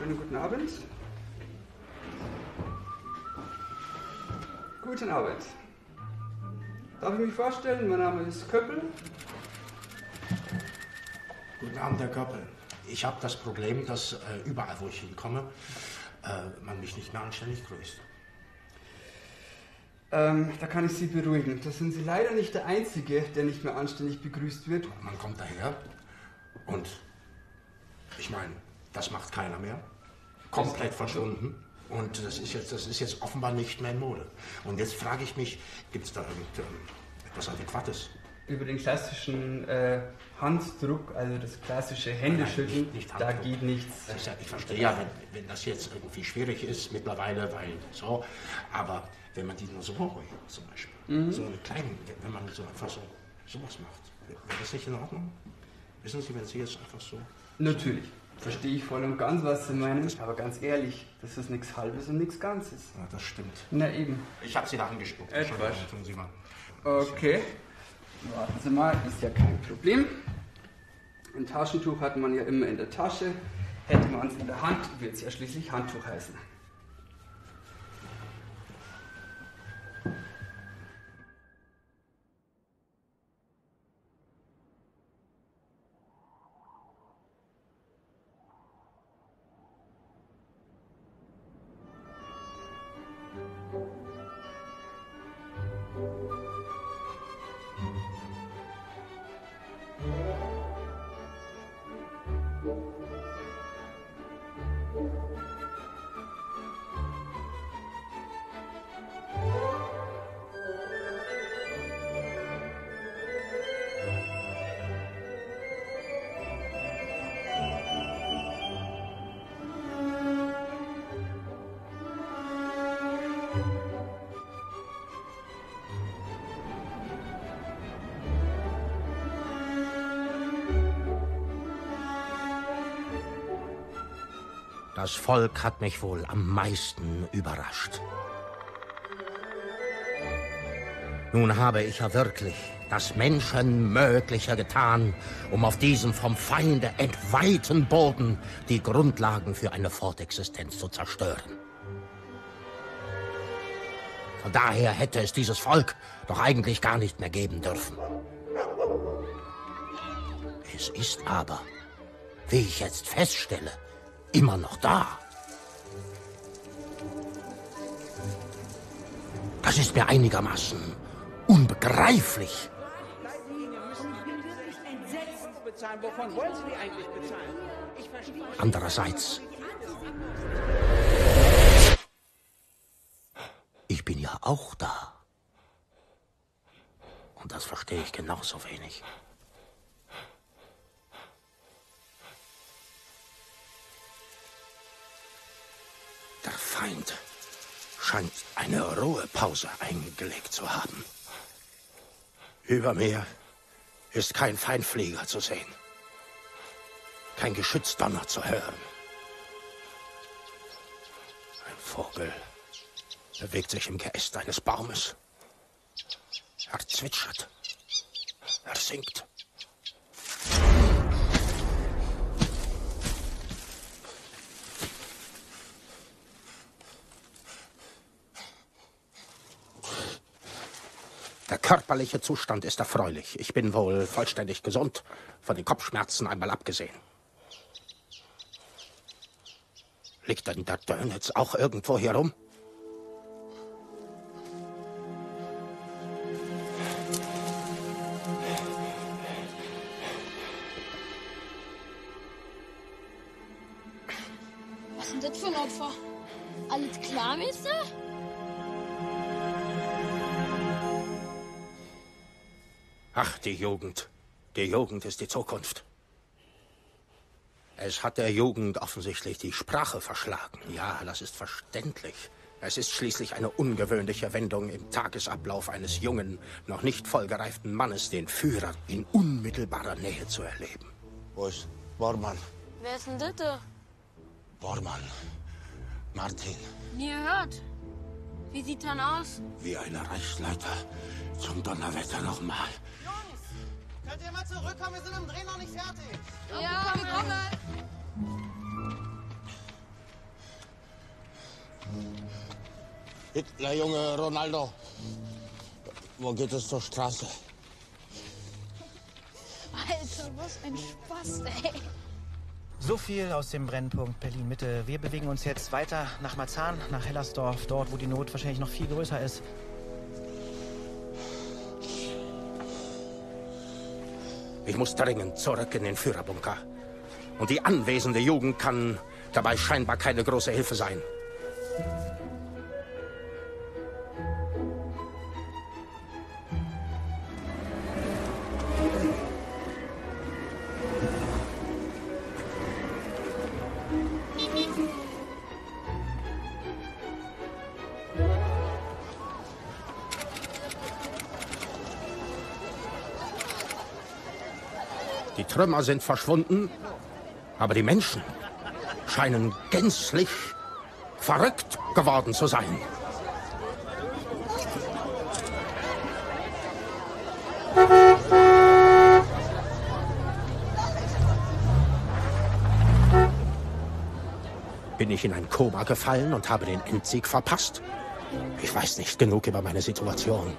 Schönen guten Abend. Guten Abend. Darf ich mich vorstellen? Mein Name ist Köppel. Guten Abend, Herr Köppel. Ich habe das Problem, dass überall, wo ich hinkomme, man mich nicht mehr anständig grüßt. Da kann ich Sie beruhigen. Da sind Sie leider nicht der Einzige, der nicht mehr anständig begrüßt wird. Man kommt daher und ich meine, das macht keiner mehr. Komplett verschwunden. Und das ist jetzt offenbar nicht mehr in Mode. Und jetzt frage ich mich, gibt es da etwas Adäquates? Über den klassischen Handdruck, also das klassische Händeschütteln, nicht da geht nichts. Ich verstehe ja, wenn das jetzt irgendwie schwierig ist mittlerweile, weil so, aber wenn man die nur so hochholt, zum Beispiel, so eine kleine, wenn man so einfach sowas macht, wäre das nicht in Ordnung? Wissen Sie, wenn Sie jetzt einfach so... Natürlich. Verstehe ich voll und ganz, was Sie meinen. Aber ganz ehrlich, das ist nichts Halbes und nichts Ganzes. Ja, das stimmt. Na eben. Ich habe Sie da angespuckt. Etwas. Tun Sie mal. Okay. Warten Sie mal, ist ja kein Problem. Ein Taschentuch hat man ja immer in der Tasche. Hätte man es in der Hand, wird es ja schließlich Handtuch heißen. Das Volk hat mich wohl am meisten überrascht. Nun habe ich ja wirklich das Menschenmögliche getan, um auf diesem vom Feinde entweihten Boden die Grundlagen für eine Fortexistenz zu zerstören. Von daher hätte es dieses Volk doch eigentlich gar nicht mehr geben dürfen. Es ist aber, wie ich jetzt feststelle, immer noch da. Das ist mir einigermaßen unbegreiflich. Wovon wollen Sie die eigentlich bezahlen? Ich verstehe. Andererseits, ich bin ja auch da. Und das verstehe ich genauso wenig. Der Feind scheint eine Ruhepause eingelegt zu haben. Über mir ist kein Feindflieger zu sehen. Kein Geschützdonner zu hören. Ein Vogel bewegt sich im Geäst eines Baumes. Er zwitschert. Er singt. Der körperliche Zustand ist erfreulich. Ich bin wohl vollständig gesund, von den Kopfschmerzen einmal abgesehen. Liegt denn der Dönitz auch irgendwo hier rum? Was sind das für ein Opfer? Alles klar, Meister? Ach, die Jugend. Die Jugend ist die Zukunft. Es hat der Jugend offensichtlich die Sprache verschlagen. Ja, das ist verständlich. Es ist schließlich eine ungewöhnliche Wendung im Tagesablauf eines jungen, noch nicht vollgereiften Mannes, den Führer in unmittelbarer Nähe zu erleben. Wo ist Bormann? Wer ist denn das da? Bormann. Martin. Nie gehört. Wie sieht er aus? Wie eine Reichsleiter. Zum Donnerwetter nochmal. Jungs, könnt ihr mal zurückkommen? Wir sind im Dreh noch nicht fertig. Ja, wir kommen. Hitlerjunge Ronaldo. Wo geht es zur Straße? Alter, was ein Spaß, ey. So viel aus dem Brennpunkt Berlin-Mitte. Wir bewegen uns jetzt weiter nach Marzahn, nach Hellersdorf, dort, wo die Not wahrscheinlich noch viel größer ist. Ich muss dringend zurück in den Führerbunker. Und die anwesende Jugend kann dabei scheinbar keine große Hilfe sein. Die Trümmer sind verschwunden, aber die Menschen scheinen gänzlich verrückt geworden zu sein. Bin ich in ein Koma gefallen und habe den Endsieg verpasst? Ich weiß nicht genug über meine Situation.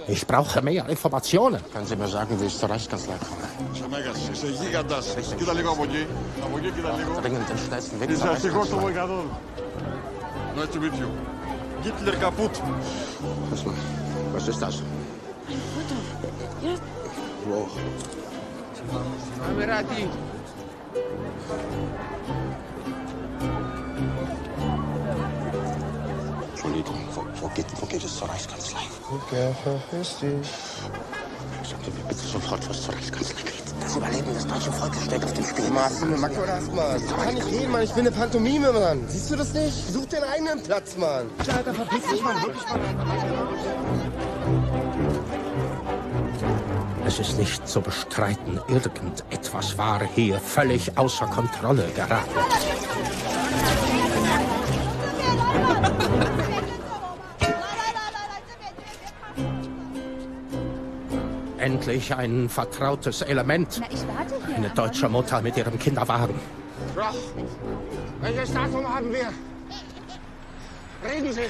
Ich brauche mehr Informationen. Können Sie mir sagen, wie ich zur Reichskanzlei komme? Dringend den schnellsten Weg zur Reichskanzlei. Hitler kaputt. Was ist das? Ein Foto. Ja. Wo? Amirati. Entschuldigung, wo geht es zur Reichskanzlei? Okay, verpiss dich. Sagen Sie mir bitte sofort, was zur Reichskanzlei geht. Das Überleben des deutschen Volkes steht auf dem Spiel. Machst du eine Macke oder was, Mann? Ich kann nicht reden, Mann. Ich bin eine Pantomime, Mann. Siehst du das nicht? Such den eigenen Platz, Mann. Alter, verpiss dich, Mann. Wirklich, Mann. Es ist nicht zu bestreiten, irgendetwas war hier völlig außer Kontrolle geraten. Endlich ein vertrautes Element. Na, ich warte hier. Eine deutsche Mutter mit ihrem Kinderwagen. Doch. Welches Datum haben wir? Reden Sie.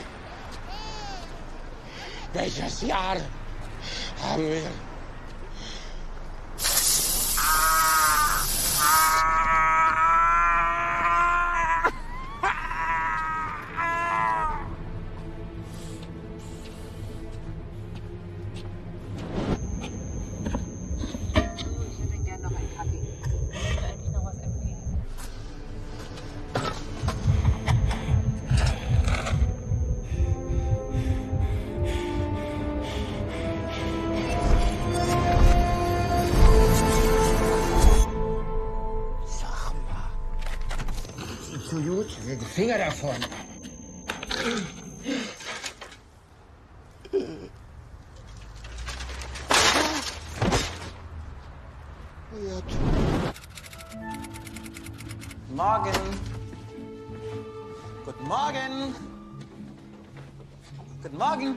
Welches Jahr haben wir? Die Finger davon. Morgen. Guten Morgen. Guten Morgen.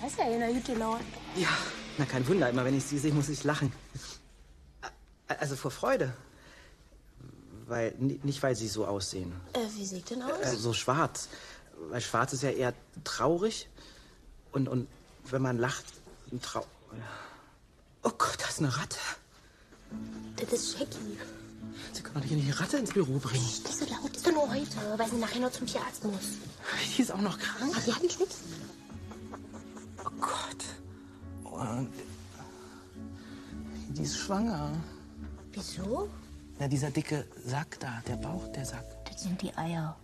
Da ist ja einer Hütte laut. Ja, na kein Wunder. Immer wenn ich sie sehe, muss ich lachen. Also vor Freude. Weil, nicht weil sie so aussehen. Wie sieht denn aus? So schwarz. Weil schwarz ist ja eher traurig. Und wenn man lacht, Oh Gott, da ist eine Ratte. Das ist Jackie. Sie können doch nicht eine Ratte ins Büro bringen. Nicht so laut, ist doch nur heute, weil sie nachher noch zum Tierarzt muss. Die ist auch noch krank. Aber die hat einen Schnips. Oh Gott. Oh, die ist schwanger. Wieso? Na, dieser dicke Sack da, der Bauch, der Sack. Das sind die Eier.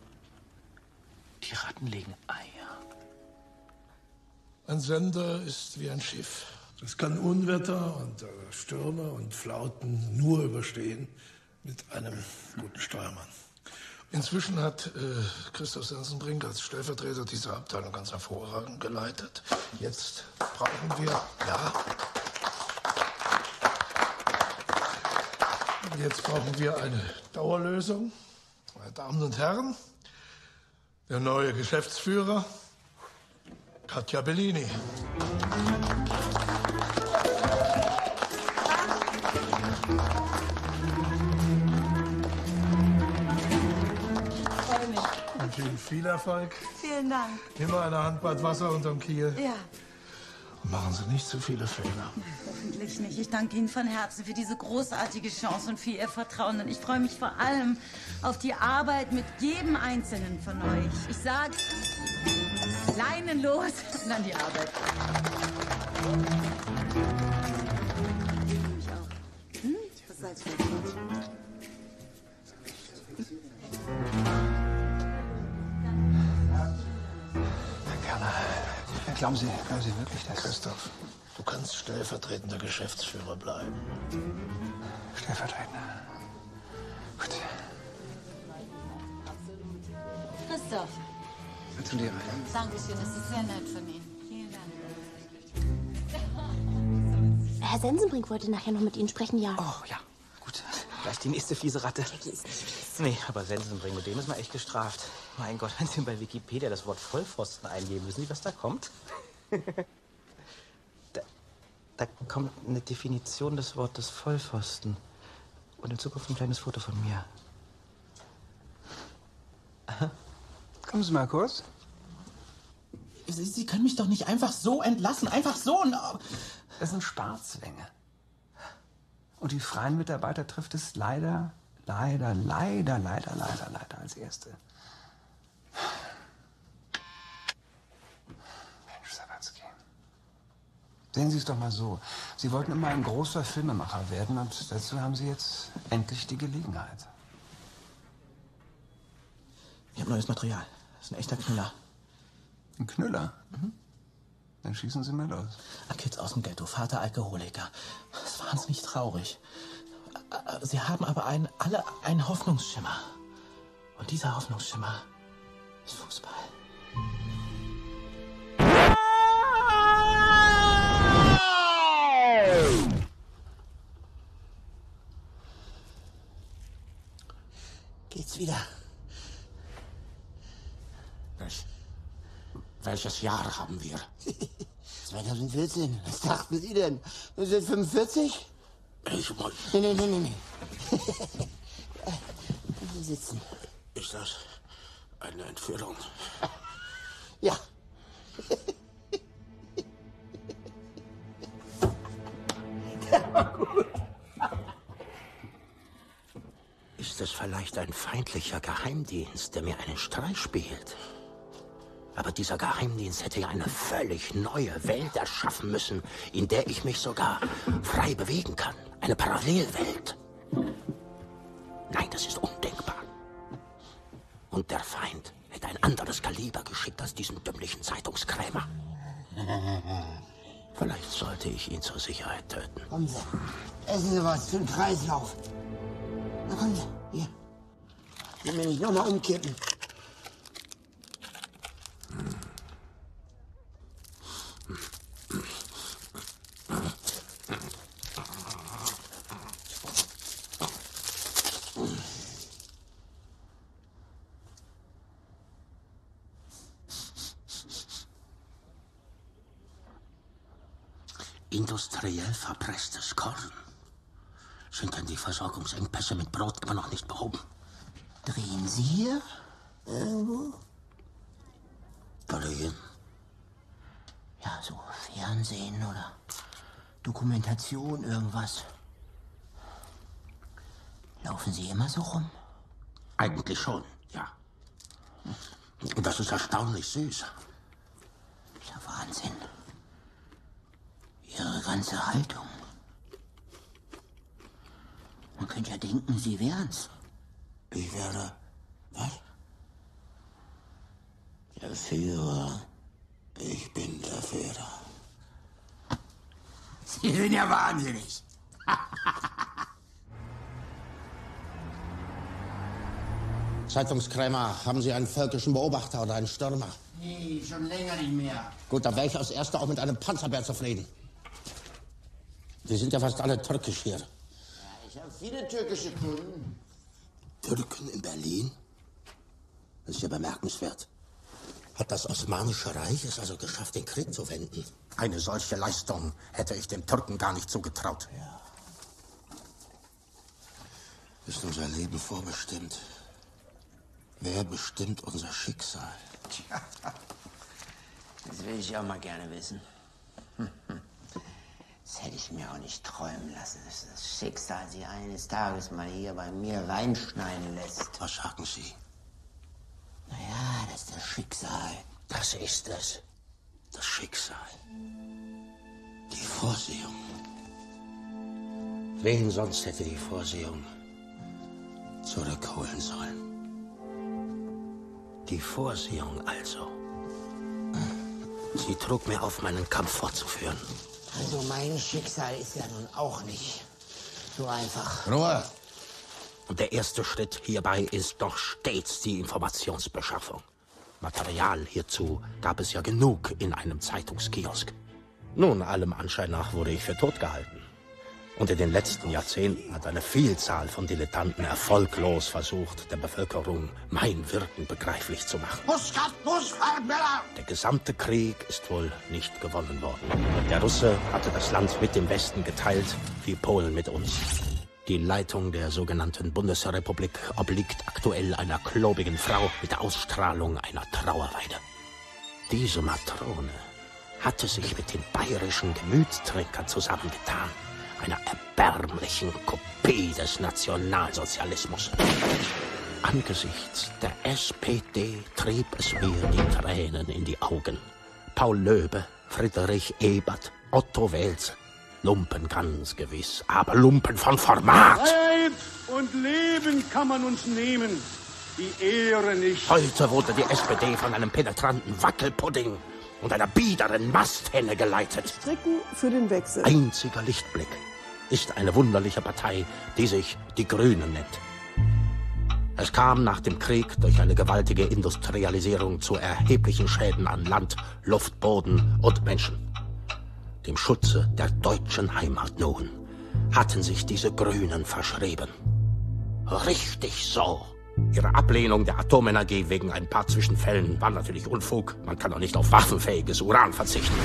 Die Ratten legen Eier. Ein Sender ist wie ein Schiff. Es kann Unwetter und Stürme und Flauten nur überstehen mit einem guten Steuermann. Inzwischen hat Christoph Sensenbrink als Stellvertreter diese Abteilung ganz hervorragend geleitet. Jetzt brauchen wir, jetzt brauchen wir eine Dauerlösung. Meine Damen und Herren, der neue Geschäftsführer, Katja Bellini. wünsche Ihnen viel Erfolg. Vielen Dank. Immer eine Handbreit Wasser unterm Kiel. Ja. Und machen Sie nicht zu viele Fehler. Hoffentlich nicht. Ich danke Ihnen von Herzen für diese großartige Chance und für Ihr Vertrauen. Und ich freue mich vor allem auf die Arbeit mit jedem Einzelnen von euch. Ich sage, Leinen los und an die Arbeit. Ich auch. Hm? Das Salz fällt gut. Herr Kerner, glauben Sie wirklich, dass... Christoph, du kannst stellvertretender Geschäftsführer bleiben. Stellvertretender? Gut. Christoph. Zu dir rein. Dankeschön, das ist sehr nett von Ihnen. Vielen Dank. Herr Sensenbrink wollte nachher noch mit Ihnen sprechen, ja. Oh, ja. Gut. Gleich die nächste fiese Ratte. Nee, aber Sensenbrink, mit dem ist man echt gestraft. Mein Gott, wenn Sie bei Wikipedia das Wort Vollpfosten eingeben, wissen Sie, was da kommt? da kommt eine Definition des Wortes Vollpfosten. Und in Zukunft ein kleines Foto von mir. Aha. Kommen Sie mal kurz. Sie können mich doch nicht einfach so entlassen. Einfach so. Das sind Staatszwänge. Und die freien Mitarbeiter trifft es leider als Erste. Mensch, Sawatzki. Sehen Sie es doch mal so. Sie wollten immer ein großer Filmemacher werden und dazu haben Sie jetzt endlich die Gelegenheit. Ich habe neues Material. Das ist ein echter Knüller. Ein Knüller? Mhm. Dann schießen Sie mal los. Kids aus dem Ghetto, Vater Alkoholiker. Das ist wahnsinnig traurig. Sie haben aber alle einen Hoffnungsschimmer. Und dieser Hoffnungsschimmer ist Fußball. Geht's wieder? Welches Jahr haben wir? 2014. Was dachten Sie denn? Wir sind 45? Ich muss... Nee. Sie sitzen. Ist das eine Entführung? Ja. Der war gut. Ist es vielleicht ein feindlicher Geheimdienst, der mir einen Streich spielt? Aber dieser Geheimdienst hätte ja eine völlig neue Welt erschaffen müssen, in der ich mich sogar frei bewegen kann. Eine Parallelwelt. Nein, das ist undenkbar. Und der Feind hätte ein anderes Kaliber geschickt als diesen dümmlichen Zeitungskrämer. Vielleicht sollte ich ihn zur Sicherheit töten. Kommen Sie. Essen Sie was für den Kreislauf. Na kommen Sie. Hier. Ich will mir nicht nochmal umkippen. Industriell verpresstes Korn. Sind denn die Versorgungsengpässe mit Brot immer noch nicht behoben? Drehen Sie hier? Irgendwo? Drehen? Ja, so Fernsehen oder Dokumentation, irgendwas. Laufen Sie immer so rum? Eigentlich schon, ja. Und das ist erstaunlich süß. Ja, Wahnsinn. Ihre ganze Haltung. Man könnte ja denken, Sie wären's. Ich wäre... Was? Der Führer. Ich bin der Führer. Sie sind ja wahnsinnig. Zeitungskrämer, haben Sie einen völkischen Beobachter oder einen Stürmer? Nee, schon länger nicht mehr. Gut, dann wäre ich als Erster auch mit einem Panzerbär zufrieden. Sie sind ja fast alle türkisch hier. Ja, ich habe viele türkische Kunden. Türken in Berlin? Das ist ja bemerkenswert. Hat das Osmanische Reich es also geschafft, den Krieg zu wenden? Eine solche Leistung hätte ich den Türken gar nicht zugetraut. Ja. Ist unser Leben vorbestimmt? Wer bestimmt unser Schicksal? Tja, das will ich auch mal gerne wissen. Das hätte ich mir auch nicht träumen lassen, dass das Schicksal sie eines Tages mal hier bei mir reinschneiden lässt. Was sagen Sie? Naja, das ist das Schicksal. Das ist es. Das Schicksal. Die Vorsehung. Wen sonst hätte die Vorsehung zurückholen sollen? Die Vorsehung also. Sie trug mir auf, meinen Kampf fortzuführen. Also mein Schicksal ist ja nun auch nicht so einfach. Ruhe! Und der erste Schritt hierbei ist doch stets die Informationsbeschaffung. Material hierzu gab es ja genug in einem Zeitungskiosk. Nun, allem Anschein nach wurde ich für tot gehalten. Und in den letzten Jahrzehnten hat eine Vielzahl von Dilettanten erfolglos versucht, der Bevölkerung mein Wirken begreiflich zu machen. Der gesamte Krieg ist wohl nicht gewonnen worden. Der Russe hatte das Land mit dem Westen geteilt, wie Polen mit uns. Die Leitung der sogenannten Bundesrepublik obliegt aktuell einer klobigen Frau mit der Ausstrahlung einer Trauerweide. Diese Matrone hatte sich mit den bayerischen Gemütstrinkern zusammengetan, einer erbärmlichen Kopie des Nationalsozialismus. Angesichts der SPD trieb es mir die Tränen in die Augen. Paul Löbe, Friedrich Ebert, Otto Wels. Lumpen ganz gewiss, aber Lumpen von Format. Leib und Leben kann man uns nehmen, die Ehre nicht. Heute wurde die SPD von einem penetranten Wackelpudding und einer biederen Masthenne geleitet. Stricken für den Wechsel. Einziger Lichtblick ist eine wunderliche Partei, die sich die Grünen nennt. Es kam nach dem Krieg durch eine gewaltige Industrialisierung zu erheblichen Schäden an Land, Luft, Boden und Menschen. Dem Schutze der deutschen Heimat nun hatten sich diese Grünen verschrieben. Richtig so. Ihre Ablehnung der Atomenergie wegen ein paar Zwischenfällen war natürlich Unfug. Man kann doch nicht auf waffenfähiges Uran verzichten.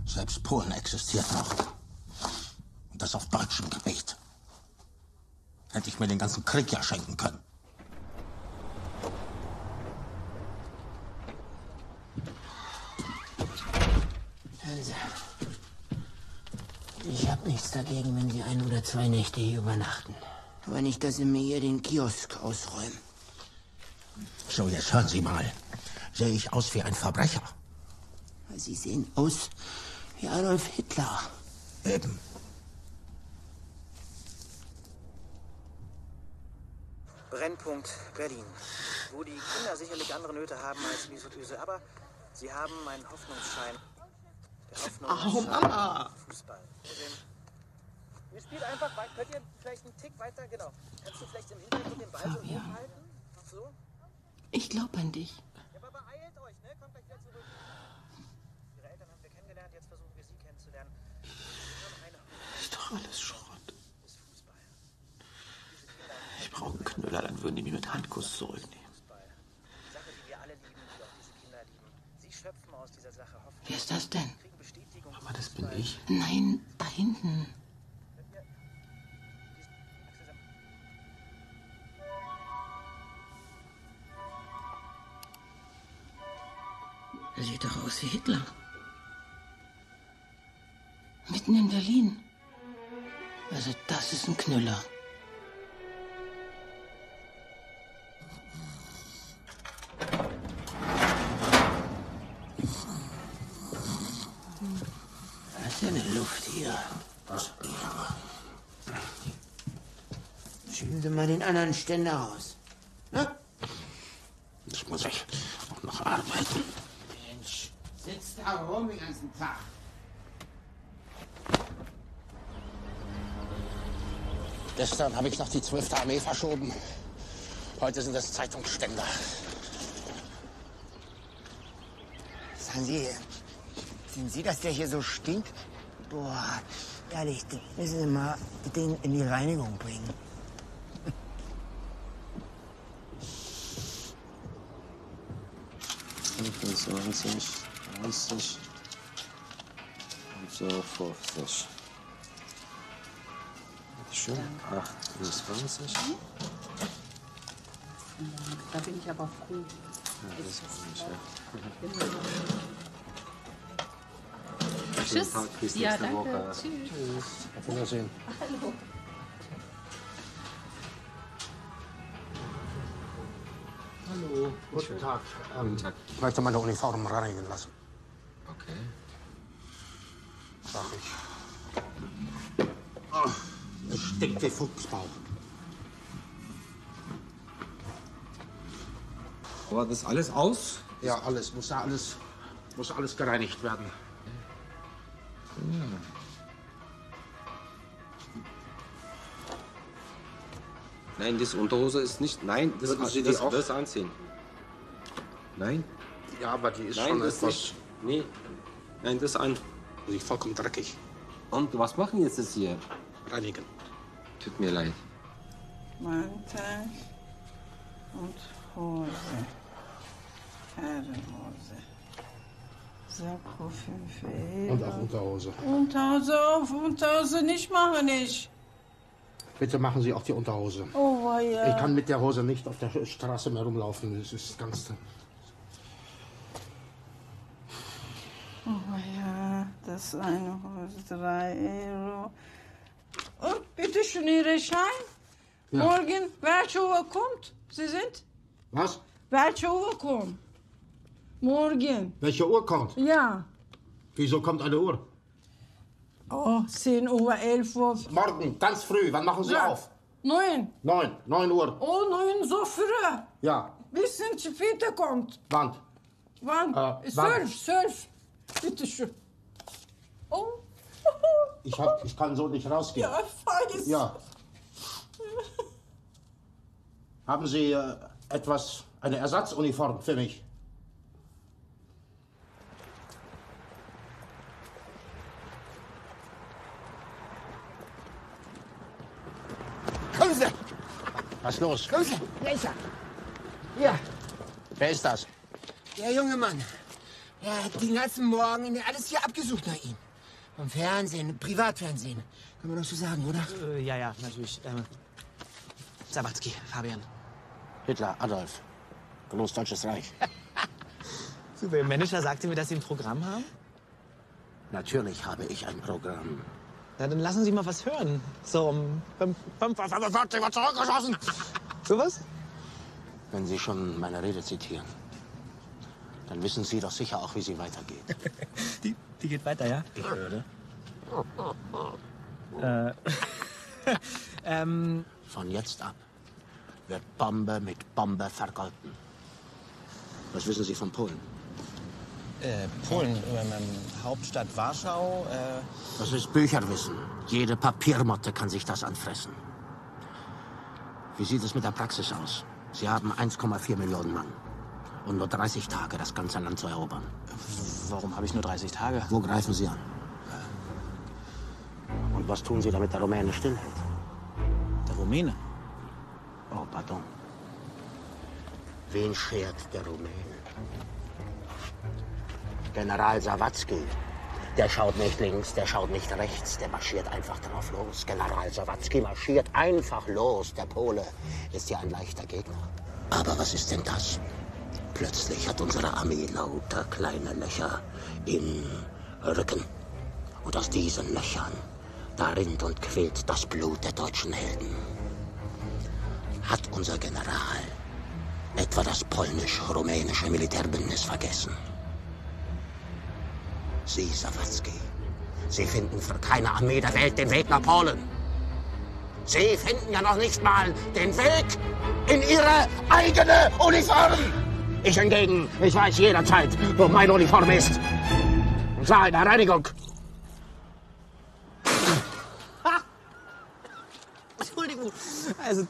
Selbst Polen existiert noch. Und das auf deutschem Gebiet. Hätte ich mir den ganzen Krieg ja schenken können. Also, ich habe nichts dagegen, wenn Sie 1 oder 2 Nächte hier übernachten. Aber nicht, dass Sie mir hier den Kiosk ausräumen. So, jetzt hören Sie mal. Sehe ich aus wie ein Verbrecher? Sie sehen aus wie Adolf Hitler. Eben. Brennpunkt Berlin. Wo die Kinder sicherlich andere Nöte haben als Wiesel, aber sie haben einen Hoffnungsschein. Der Hoffnungsschein Mama! Fußball. Ihr spielt einfach weiter. Könnt ihr vielleicht einen Tick weiter? Genau. Kannst du vielleicht im Hintergrund den Ball so hochhalten? So? Ich glaube an dich. Ja, aber beeilt euch, ne? Kommt gleich wieder zurück. Ihre Eltern haben wir kennengelernt, jetzt versuchen wir sie kennenzulernen. Ist doch alles Schrott. Ich brauche einen Knüller, dann würden die mich mit Handkuss zurücknehmen. Sache, die wir alle lieben, die auch diese Kinder lieben. Sie schöpfen aus dieser Sache Hoffnung. Wer ist das denn? Aber das bin ich. Nein, da hinten. Er sieht doch aus wie Hitler. Mitten in Berlin. Also das ist ein Knüller. Was ist denn eine Luft hier? Was? Schieben Sie mal den anderen Ständer raus. Na? Das muss ich auch noch arbeiten. Mensch, sitzt da rum den ganzen Tag. Gestern habe ich noch die 12. Armee verschoben. Heute sind es Zeitungsständer. Sagen Sie, sind Sie das, der hier so stinkt? Boah, ehrlich, müssen Sie mal den in die Reinigung bringen. 25, 30 und so 50. schön. 28. Da bin ich aber froh. Ja, das ist nicht, Tschüss. Bis Ja, nächste danke. Woche. Tschüss. Auf Wiedersehen. Hallo. Hallo. Guten Tag. Guten Tag. Ich möchte meine Uniform reinigen lassen. Okay. Sag ich. Oh, es stinkt wie Fuchsbau. War das alles aus? Ja, alles. Muss alles gereinigt werden. Ja. Nein, das Unterhose ist nicht. Nein, Würden Sie die auch? das anziehen. Nein? Ja, aber die ist Nein, schon das etwas... nicht. Nee. Nein, das an. Die ist vollkommen dreckig. Und was machen jetzt das hier? Reinigen. Tut mir leid. Mantel und Hose. Herrenhose. Sakko 5 Euro. Und auch Unterhose. Unterhose auf, Unterhose nicht machen ich. Bitte machen Sie auch die Unterhose. Oh, ja. Ich kann mit der Hose nicht auf der Straße mehr rumlaufen. Das ist ganz... Oh ja, das ist eine Hose, 3 Euro. Und bitte schön Ihre Schein. Ja. Morgen, welche Uhr kommt? Sie sind? Was? Welche Uhr kommt? Morgen. Welche Uhr kommt? Ja. Wieso kommt eine Uhr? Oh, 10 Uhr, 11 Uhr. Morgen, ganz früh. Wann machen Sie Ja. auf? 9. 9 Uhr. Oh, 9 so früh. Ja. Bisschen später kommt. Wann? Wann? wann? 12. Bitte schön. Oh. Ich kann so nicht rausgehen. Ja, ich weiß. Ja. Haben Sie eine Ersatzuniform für mich? Kommen Sie! Was ist los? Kommen Sie! Wer ist er? Hier, Wer ist das? der junge Mann. Er hat den ganzen Morgen alles hier abgesucht nach ihm. Vom Fernsehen, Privatfernsehen. Kann man doch so sagen, oder? Ja, natürlich. Sawatzki, Fabian. Hitler, Adolf. Großdeutsches Reich. Super, Ihr Manager sagte mir, dass Sie ein Programm haben? Natürlich habe ich ein Programm. Na, dann lassen Sie mal was hören. So um 45 Uhr zurückgeschossen. Sowas? Wenn Sie schon meine Rede zitieren, dann wissen Sie doch sicher auch, wie sie weitergeht. Die geht weiter, ja? Ich würde. Von jetzt ab wird Bombe mit Bombe vergolten. Was wissen Sie von Polen? Polen, Hauptstadt Warschau. Das ist Bücherwissen. Jede Papiermotte kann sich das anfressen. Wie sieht es mit der Praxis aus? Sie haben 1,4 Millionen Mann. Und nur 30 Tage, das ganze Land zu erobern. Warum habe ich nur 30 Tage? Wo greifen Sie an? Und was tun Sie, damit der Rumäne stillhält? Der Rumäne? Oh, pardon. Wen schert der Rumäne? General Sawatzki. Der schaut nicht links, der schaut nicht rechts, der marschiert einfach drauf los. General Sawatzki marschiert einfach los. Der Pole ist ja ein leichter Gegner. Aber was ist denn das? Plötzlich hat unsere Armee lauter kleine Löcher im Rücken. Und aus diesen Löchern, da rinnt und quillt das Blut der deutschen Helden. Hat unser General etwa das polnisch-rumänische Militärbündnis vergessen? Sie, Sawatzki, Sie finden für keine Armee der Welt den Weg nach Polen. Sie finden ja noch nicht mal den Weg in Ihre eigene Uniform. Ich hingegen, ich weiß jederzeit, wo meine Uniform ist. Und zwar in der Reinigung. Entschuldigung. Also,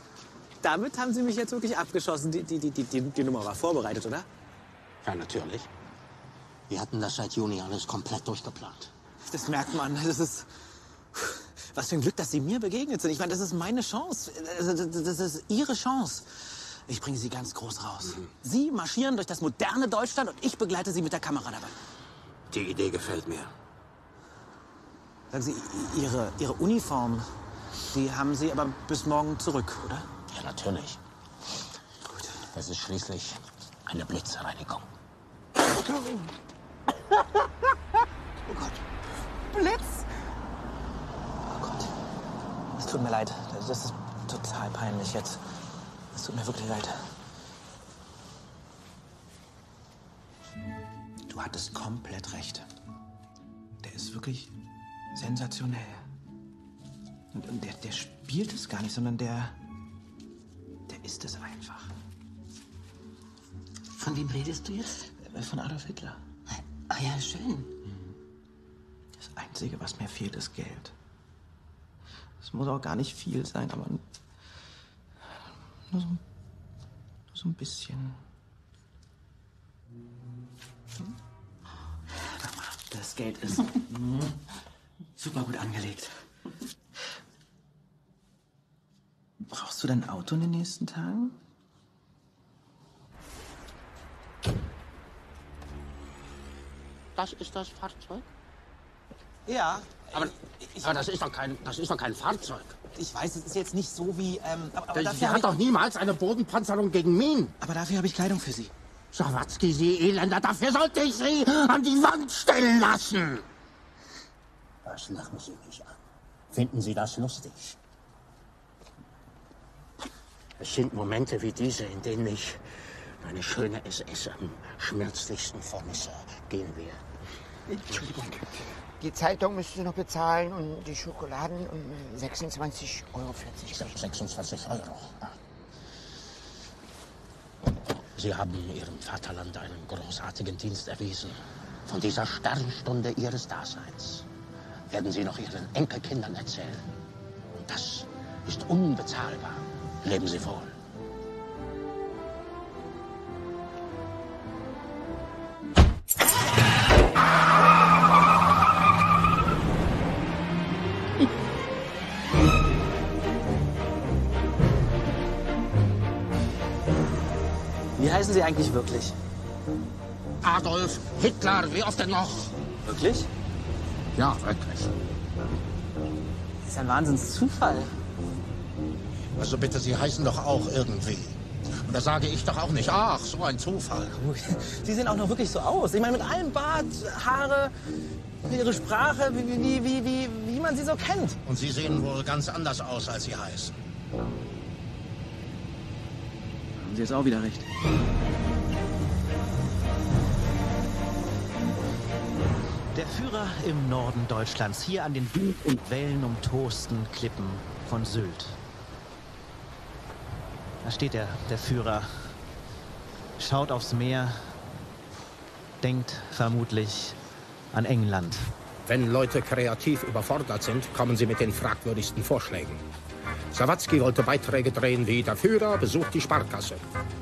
damit haben Sie mich jetzt wirklich abgeschossen. Die Nummer war vorbereitet, oder? Ja, natürlich. Wir hatten das seit Juni alles komplett durchgeplant. Das merkt man. Das ist... Was für ein Glück, dass Sie mir begegnet sind. Ich meine, das ist meine Chance. Das ist Ihre Chance. Ich bringe Sie ganz groß raus. Sie marschieren durch das moderne Deutschland und ich begleite Sie mit der Kamera dabei. Die Idee gefällt mir. Sagen Sie, Ihre Uniform, Sie haben sie aber bis morgen zurück, oder? Ja, natürlich. Gut. Das ist schließlich eine Blitzreinigung. Oh Gott. Blitz! Oh Gott. Es tut mir leid. Das ist total peinlich jetzt. Es tut mir wirklich leid. Du hattest komplett recht. Der ist wirklich sensationell. Und der spielt es gar nicht, sondern der ist es einfach. Von wem redest du jetzt? Von Adolf Hitler. Ah ja, schön. Das Einzige, was mir fehlt, ist Geld. Es muss auch gar nicht viel sein, aber nur so ein bisschen. Das Geld ist super gut angelegt. Brauchst du dein Auto in den nächsten Tagen? Das ist das Fahrzeug? Ja. Aber das ist doch kein Fahrzeug. Ich weiß, es ist jetzt nicht so wie... aber Sie hat doch niemals eine Bodenpanzerung gegen Minen. Aber dafür habe ich Kleidung für Sie. Sawatzki, Sie Elender, dafür sollte ich Sie an die Wand stellen lassen. Das lachen Sie mich an. Finden Sie das lustig? Es sind Momente wie diese, in denen ich meine schöne SS am schmerzlichsten vermisse. Gehen wir. Entschuldigung. Die Zeitung müssen Sie noch bezahlen und die Schokoladen um 26,40 Euro. 26 Euro. Sie haben Ihrem Vaterland einen großartigen Dienst erwiesen. Von dieser Sternstunde Ihres Daseins werden Sie noch Ihren Enkelkindern erzählen. Und das ist unbezahlbar. Leben Sie wohl. Wie heißen Sie eigentlich wirklich? Adolf Hitler, wie oft denn noch? Wirklich? Ja, wirklich. Das ist ein Wahnsinnszufall. Also bitte, Sie heißen doch auch irgendwie. Und da sage ich doch auch nicht, ach, so ein Zufall. Sie sehen auch noch wirklich so aus. Ich meine, mit allem Bart, Haare, Ihre Sprache, wie man sie so kennt. Und Sie sehen wohl ganz anders aus, als Sie heißen. Haben Sie jetzt auch wieder recht. Der Führer im Norden Deutschlands, hier an den Wind- und wellenumtosten Klippen von Sylt. Da steht er, der Führer, schaut aufs Meer, denkt vermutlich an England. Wenn Leute kreativ überfordert sind, kommen sie mit den fragwürdigsten Vorschlägen. Sawatzki wollte Beiträge drehen wie der Führer besucht die Sparkasse.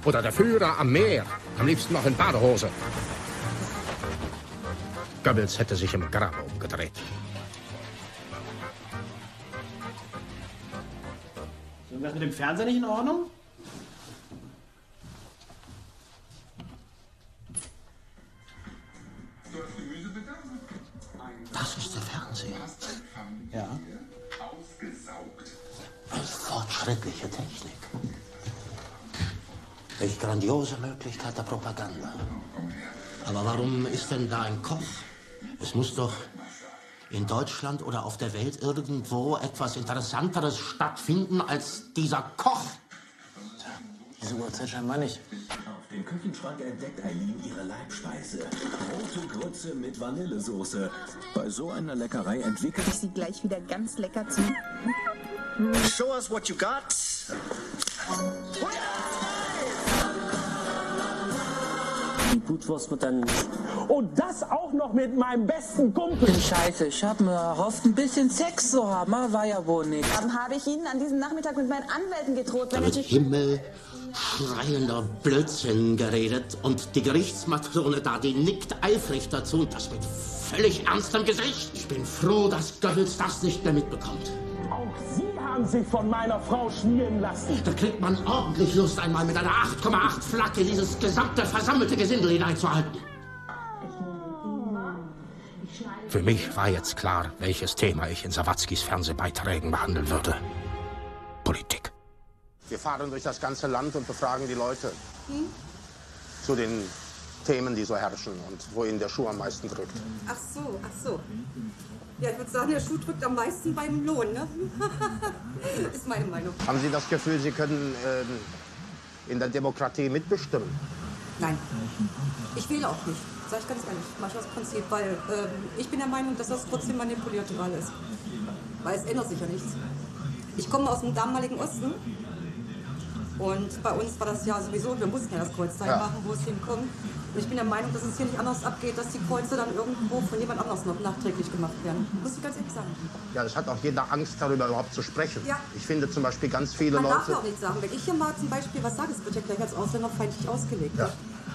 Oder der Führer am Meer, am liebsten noch in Badehose. Goebbels hätte sich im Grab umgedreht. Ist irgendwas mit dem Fernseher nicht in Ordnung? Das ist der Fernseher. Ja. Fortschrittliche Technik. Welch grandiose Möglichkeit der Propaganda. Aber warum ist denn da ein Koch? Es muss doch in Deutschland oder auf der Welt irgendwo etwas Interessanteres stattfinden als dieser Koch. Diese Uhrzeit scheinbar nicht. Auf dem Küchenschrank entdeckt Eileen ihre Leibspeise. Rote Grütze mit Vanillesoße. Bei so einer Leckerei entwickelt Ich sie gleich wieder ganz lecker zu. Show us what you got. Die Blutwurst wird dann... Und das auch noch mit meinem besten Kumpel. Scheiße, ich hab mir erhofft, ein bisschen Sex zu haben, aber war ja wohl nicht. Dann habe ich Ihnen an diesem Nachmittag mit meinen Anwälten gedroht, Da wenn wird ich... himmelschreiender Blödsinn geredet und die Gerichtsmatrone da, die nickt eifrig dazu und das mit völlig ernstem Gesicht. Ich bin froh, dass Goebbels das nicht mehr mitbekommt. Auch Sie haben sich von meiner Frau schmieren lassen. Da kriegt man ordentlich Lust, einmal mit einer 8,8 Flagge dieses gesamte versammelte Gesindel hineinzuhalten. Für mich war jetzt klar, welches Thema ich in Sawatzkis Fernsehbeiträgen behandeln würde. Politik. Wir fahren durch das ganze Land und befragen die Leute Hm? zu den Themen, die so herrschen und wo ihnen der Schuh am meisten drückt. Ach so. Ja, ich würde sagen, der Schuh drückt am meisten beim Lohn, ne? Ist meine Meinung. Haben Sie das Gefühl, Sie können in der Demokratie mitbestimmen? Nein. Ich will auch nicht. Sag ich ganz ehrlich. Mach ich aus Prinzip, weil ich bin der Meinung, dass das trotzdem manipulierte Wahl ist. Weil es ändert sich ja nichts. Ich komme aus dem damaligen Osten. Und bei uns war das ja sowieso, wir mussten ja das Kreuzzeichen machen, wo es hinkommt. Und ich bin der Meinung, dass es hier nicht anders abgeht, dass die Kreuze dann irgendwo von jemand anders noch nachträglich gemacht werden. Muss ich ganz ehrlich sagen. Ja, es hat auch jeder Angst, darüber überhaupt zu sprechen. Ja. Ich finde zum Beispiel ganz viele Man Leute... darf ja auch nichts sagen. Wenn ich hier mal zum Beispiel was sage, es wird ja gleich als ausländerfeindlich ausgelegt. Ja.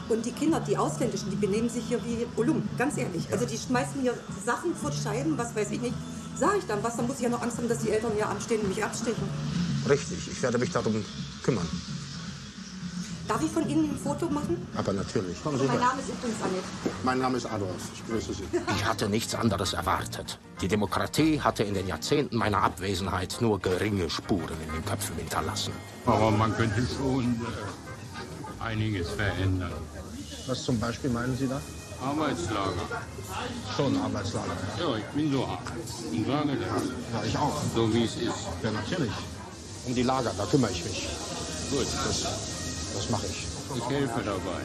Und die Kinder, die Ausländischen, die benehmen sich hier wie Olum, ganz ehrlich. Also die schmeißen hier Sachen vor die Scheiben, was weiß ich nicht. Sage ich dann was, dann muss ich ja noch Angst haben, dass die Eltern hier anstehen und mich abstechen. Richtig, ich werde mich darum kümmern. Darf ich von Ihnen ein Foto machen? Aber natürlich. Kommen Sie Mein her. Name ist übrigens Annette. Mein Name ist Adolf. Ich grüße Sie. Ich hatte nichts anderes erwartet. Die Demokratie hatte in den Jahrzehnten meiner Abwesenheit nur geringe Spuren in den Köpfen hinterlassen. Aber man könnte schon einiges verändern. Was zum Beispiel meinen Sie da? Arbeitslager. Schon Arbeitslager. Ja, ich bin so hart. Und sage das. Ja, ich auch. So wie es ist. Ja, natürlich. Um die Lager, da kümmere ich mich. Gut. Das mache ich. Ich helfe dabei.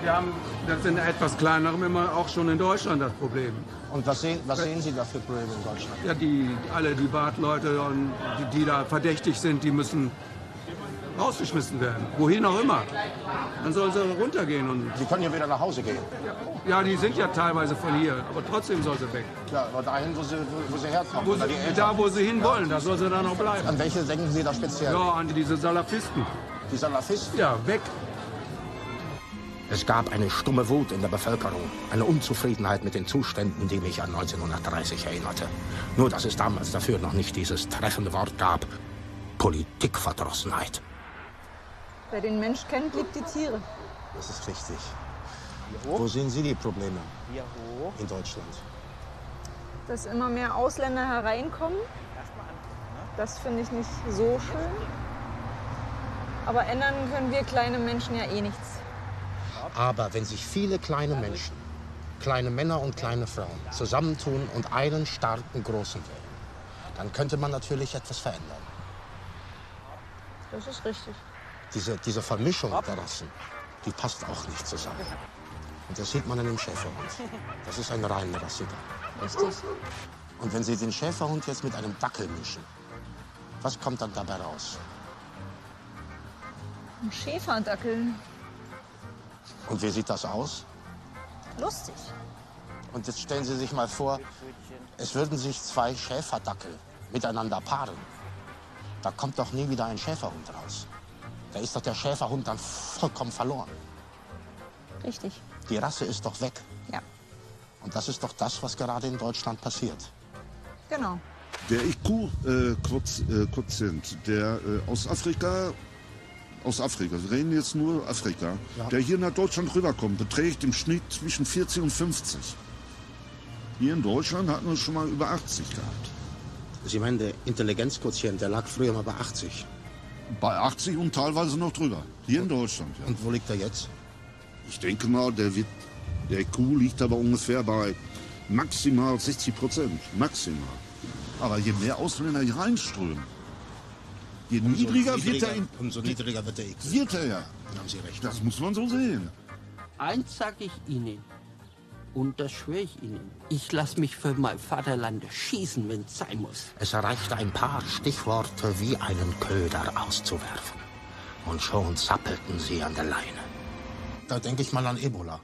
Wir haben das in etwas kleinerem immer auch schon in Deutschland das Problem. Und was sehen Sie da für Probleme in Deutschland? Ja, die Badleute und die da verdächtig sind, die müssen rausgeschmissen werden. Wohin auch immer. Dann sollen sie runtergehen. Und Sie können ja wieder nach Hause gehen. ja, die sind ja teilweise von hier, aber trotzdem soll sie weg. Ja, aber dahin, wo sie herkommen. Wo oder die sie, Eltern. da, wo sie hinwollen, da soll sie dann auch bleiben. An welche denken Sie da speziell? Ja, an diese Salafisten. Die Salafisten? Ja, weg. Es gab eine stumme Wut in der Bevölkerung, eine Unzufriedenheit mit den Zuständen, die mich an 1930 erinnerte. Nur, dass es damals dafür noch nicht dieses treffende Wort gab: Politikverdrossenheit. Wer den Mensch kennt, liebt die Tiere. Das ist richtig. Wo sehen Sie die Probleme in Deutschland? Dass immer mehr Ausländer hereinkommen, das finde ich nicht so schön. Aber ändern können wir kleine Menschen ja eh nichts. Aber wenn sich viele kleine Menschen, kleine Männer und kleine Frauen zusammentun und einen starken Großen wählen, dann könnte man natürlich etwas verändern. Das ist richtig. Diese Vermischung der Rassen, die passt auch nicht zusammen. Und das sieht man an dem Schäferhund. Das ist ein reiner Rassiger. Richtig. Und wenn Sie den Schäferhund jetzt mit einem Dackel mischen, was kommt dann dabei raus? Ein Schäferdackel. Und wie sieht das aus? Lustig. Und jetzt stellen Sie sich mal vor, es würden sich zwei Schäferdackel miteinander paaren. Da kommt doch nie wieder ein Schäferhund raus. Da ist doch der Schäferhund dann vollkommen verloren. Richtig. Die Rasse ist doch weg. Ja. Und das ist doch das, was gerade in Deutschland passiert. Genau. Der IQ-Quotient, der aus Afrika, wir reden jetzt nur Afrika, Ja. der hier nach Deutschland rüberkommt, beträgt im Schnitt zwischen 40 und 50. Hier in Deutschland hatten wir schon mal über 80 gehabt. Sie meinen, der Intelligenzquotient, der lag früher mal bei 80? Bei 80 und teilweise noch drüber. Hier in Deutschland, ja. Und wo liegt er jetzt? Ich denke mal, der IQ liegt aber ungefähr bei maximal 60%. Maximal. Aber je mehr Ausländer hier reinströmen, je niedriger wird er. Umso niedriger wird der IQ. Wird er ja. Dann haben Sie recht. Das muss man so sehen. Eins sage ich Ihnen, und das schwöre ich Ihnen. Ich lasse mich für mein Vaterland schießen, wenn es sein muss. Es reichte ein paar Stichworte wie einen Köder auszuwerfen. Und schon zappelten sie an der Leine. Da denke ich mal an Ebola.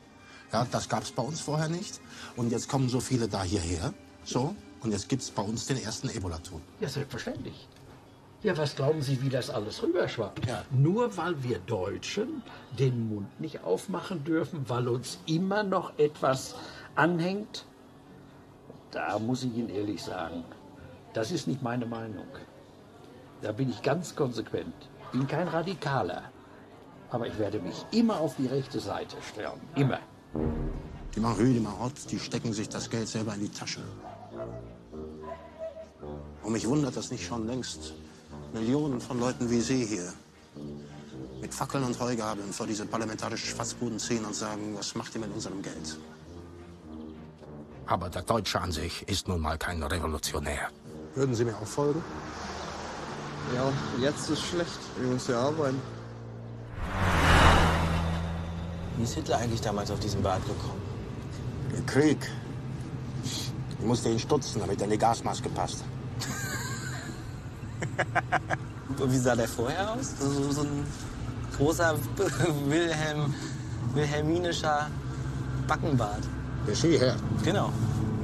Ja, das gab es bei uns vorher nicht. Und jetzt kommen so viele da hierher. So. Und jetzt gibt es bei uns den ersten Ebola-Tod. Ja, selbstverständlich. Ja, was glauben Sie, wie das alles rüberschwappt? Ja. Nur weil wir Deutschen den Mund nicht aufmachen dürfen, weil uns immer noch etwas anhängt? Da muss ich Ihnen ehrlich sagen, das ist nicht meine Meinung. Da bin ich ganz konsequent. Bin kein Radikaler. Aber ich werde mich immer auf die rechte Seite stellen. Immer. Die Marü, die Marotte, die stecken sich das Geld selber in die Tasche. Und mich wundert, dass nicht schon längst Millionen von Leuten wie Sie hier mit Fackeln und Heugabeln vor diese parlamentarischen Schwatzbuden ziehen und sagen, was macht ihr mit unserem Geld? Aber der Deutsche an sich ist nun mal kein Revolutionär. Würden Sie mir auch folgen? Ja, jetzt ist schlecht. Ich muss ja arbeiten. Wie ist Hitler eigentlich damals auf diesen Bart gekommen? Der Krieg. Ich musste ihn stutzen, damit er in die Gasmaske passt. Und wie sah der vorher aus? So ein großer wilhelminischer Backenbart. Bis hierher. Genau.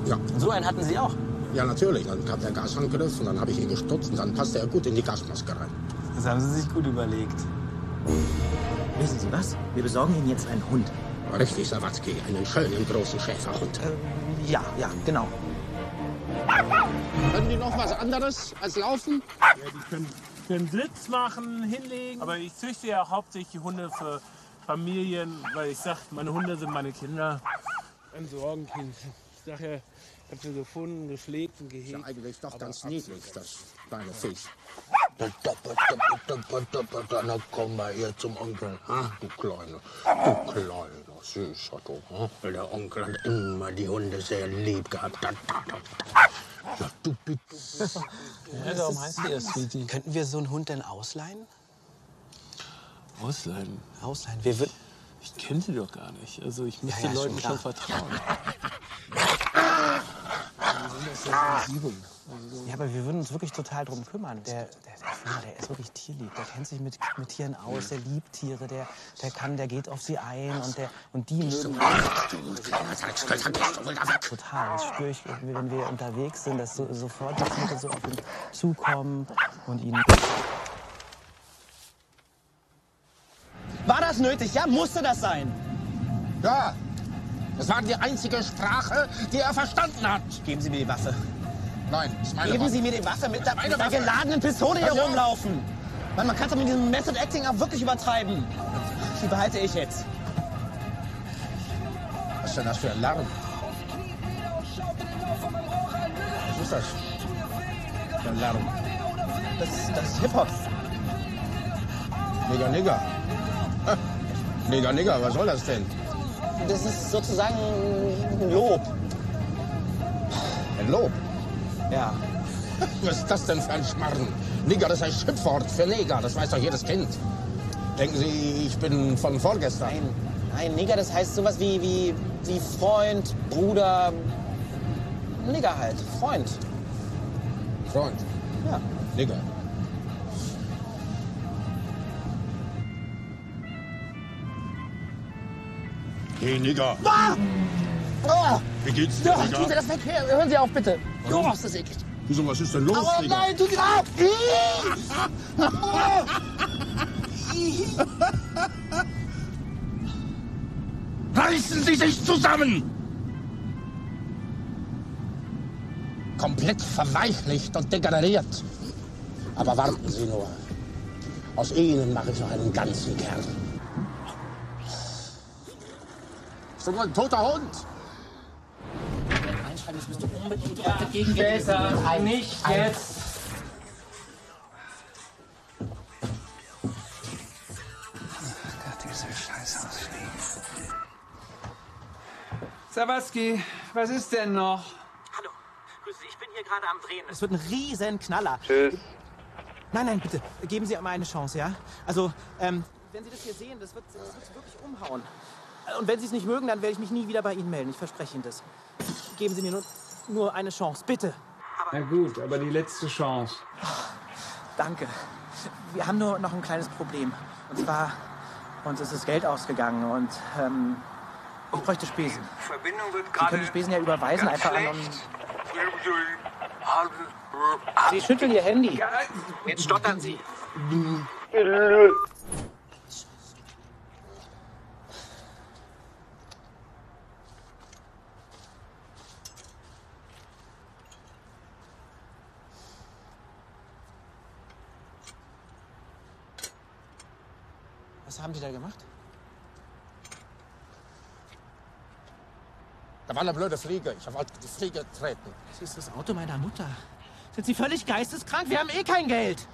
Ja. So einen hatten Sie auch? Ja, natürlich. Dann kam der Gasangriff und dann habe ich ihn gestutzt und dann passte er gut in die Gasmaske rein. Das haben Sie sich gut überlegt. Wissen Sie was? Wir besorgen Ihnen jetzt einen Hund. Richtig, Sawatzki. Einen schönen großen Schäferhund. Ja, genau. Können die noch was anderes als laufen? Ja, die können Sitz machen, hinlegen. Aber ich züchte ja hauptsächlich Hunde für Familien, weil ich sag, meine Hunde sind meine Kinder. Ein Sorgenkind. Ich sag ja, ich hab sie gefunden, gepflegt und gehegt. Ist ja eigentlich doch ganz niedlich, das kleine Viech. Na komm mal hier zum Onkel, du Kleiner, süßer du. Weil der Onkel hat immer die Hunde sehr lieb gehabt. Ja, du bitte. Ja, darum heißt sie das, Sweetie. Könnten wir so einen Hund denn ausleihen? Ausleihen? Ausleihen. Ich kenne sie doch gar nicht. Also ich muss Ja, den Leuten schon schon vertrauen. Ja, aber wir würden uns wirklich total drum kümmern. Der ist wirklich tierlieb. Der kennt sich mit Tieren aus, der liebt Tiere, der geht auf sie ein und die mögen. Total. Das spüre ich, wenn wir unterwegs sind, dass sofort die Tiere so auf ihn zukommen und ihn. War das nötig? Ja, musste das sein? Ja, das war die einzige Sprache, die er verstanden hat. Geben Sie mir die Waffe. Nein, das ist meine Geben Waffe. Sie mir die Waffe mit der Waffe. geladenen Pistole hier rumlaufen. Man kann es mit diesem Method Acting auch wirklich übertreiben. Die behalte ich jetzt. Was ist denn das für ein Lärm? Was ist das für ein Lärm? Das ist Hip-Hop. Nigger, Nigger. Nigger, Nigger, was soll das denn? Das ist sozusagen ein Lob. Ein Lob? Ja. Was ist das denn für ein Schmarrn? Nigger, das ist ein Schimpfwort für Neger, das weiß doch jedes Kind. Denken Sie, ich bin von vorgestern? Nein, Nigger, das heißt sowas wie Freund, Bruder. Nigger halt, Freund. Freund? Ja. Nigger. Hey, Nigger. Ah! Oh! Wie geht's dir, Ja, Nigger? tun Sie das weg, hören Sie auf, bitte. Warum? Oh, ist das eklig. Wieso, was ist denn los, Aber Nigger? nein, tun Sie ab! Reißen Sie sich zusammen! Komplett verweichlicht und degeneriert. Aber warten Sie nur. Aus Ihnen mache ich noch einen ganzen Kerl. Ist doch nur ein toter Hund. Jetzt bist du unbedingt dagegen gewesen. Besser, nicht jetzt. Gott, diese Scheißausfliegen. Sawatzki, was ist denn noch? Hallo, grüß Sie, ich bin hier gerade am Drehen. Es wird ein riesen Knaller. Tschüss. Nein, bitte, geben Sie mir eine Chance, ja? Also, wenn Sie das hier sehen, das wird Sie wirklich umhauen. Und wenn Sie es nicht mögen, dann werde ich mich nie wieder bei Ihnen melden. Ich verspreche Ihnen das. Geben Sie mir nur eine Chance, bitte. Na gut, aber die letzte Chance. Danke. Wir haben nur noch ein kleines Problem. Und zwar, uns ist das Geld ausgegangen und ich bräuchte Spesen. Verbindung wird Sie gerade können die Spesen ja überweisen, ganz einfach an... schlecht. Sie schütteln Ihr Handy. Jetzt stottern Sie. Was haben die da gemacht? Da war eine blöde Fliege. Ich wollte die Fliege treten. Das ist das Auto meiner Mutter. Sind Sie völlig geisteskrank? Wir haben eh kein Geld.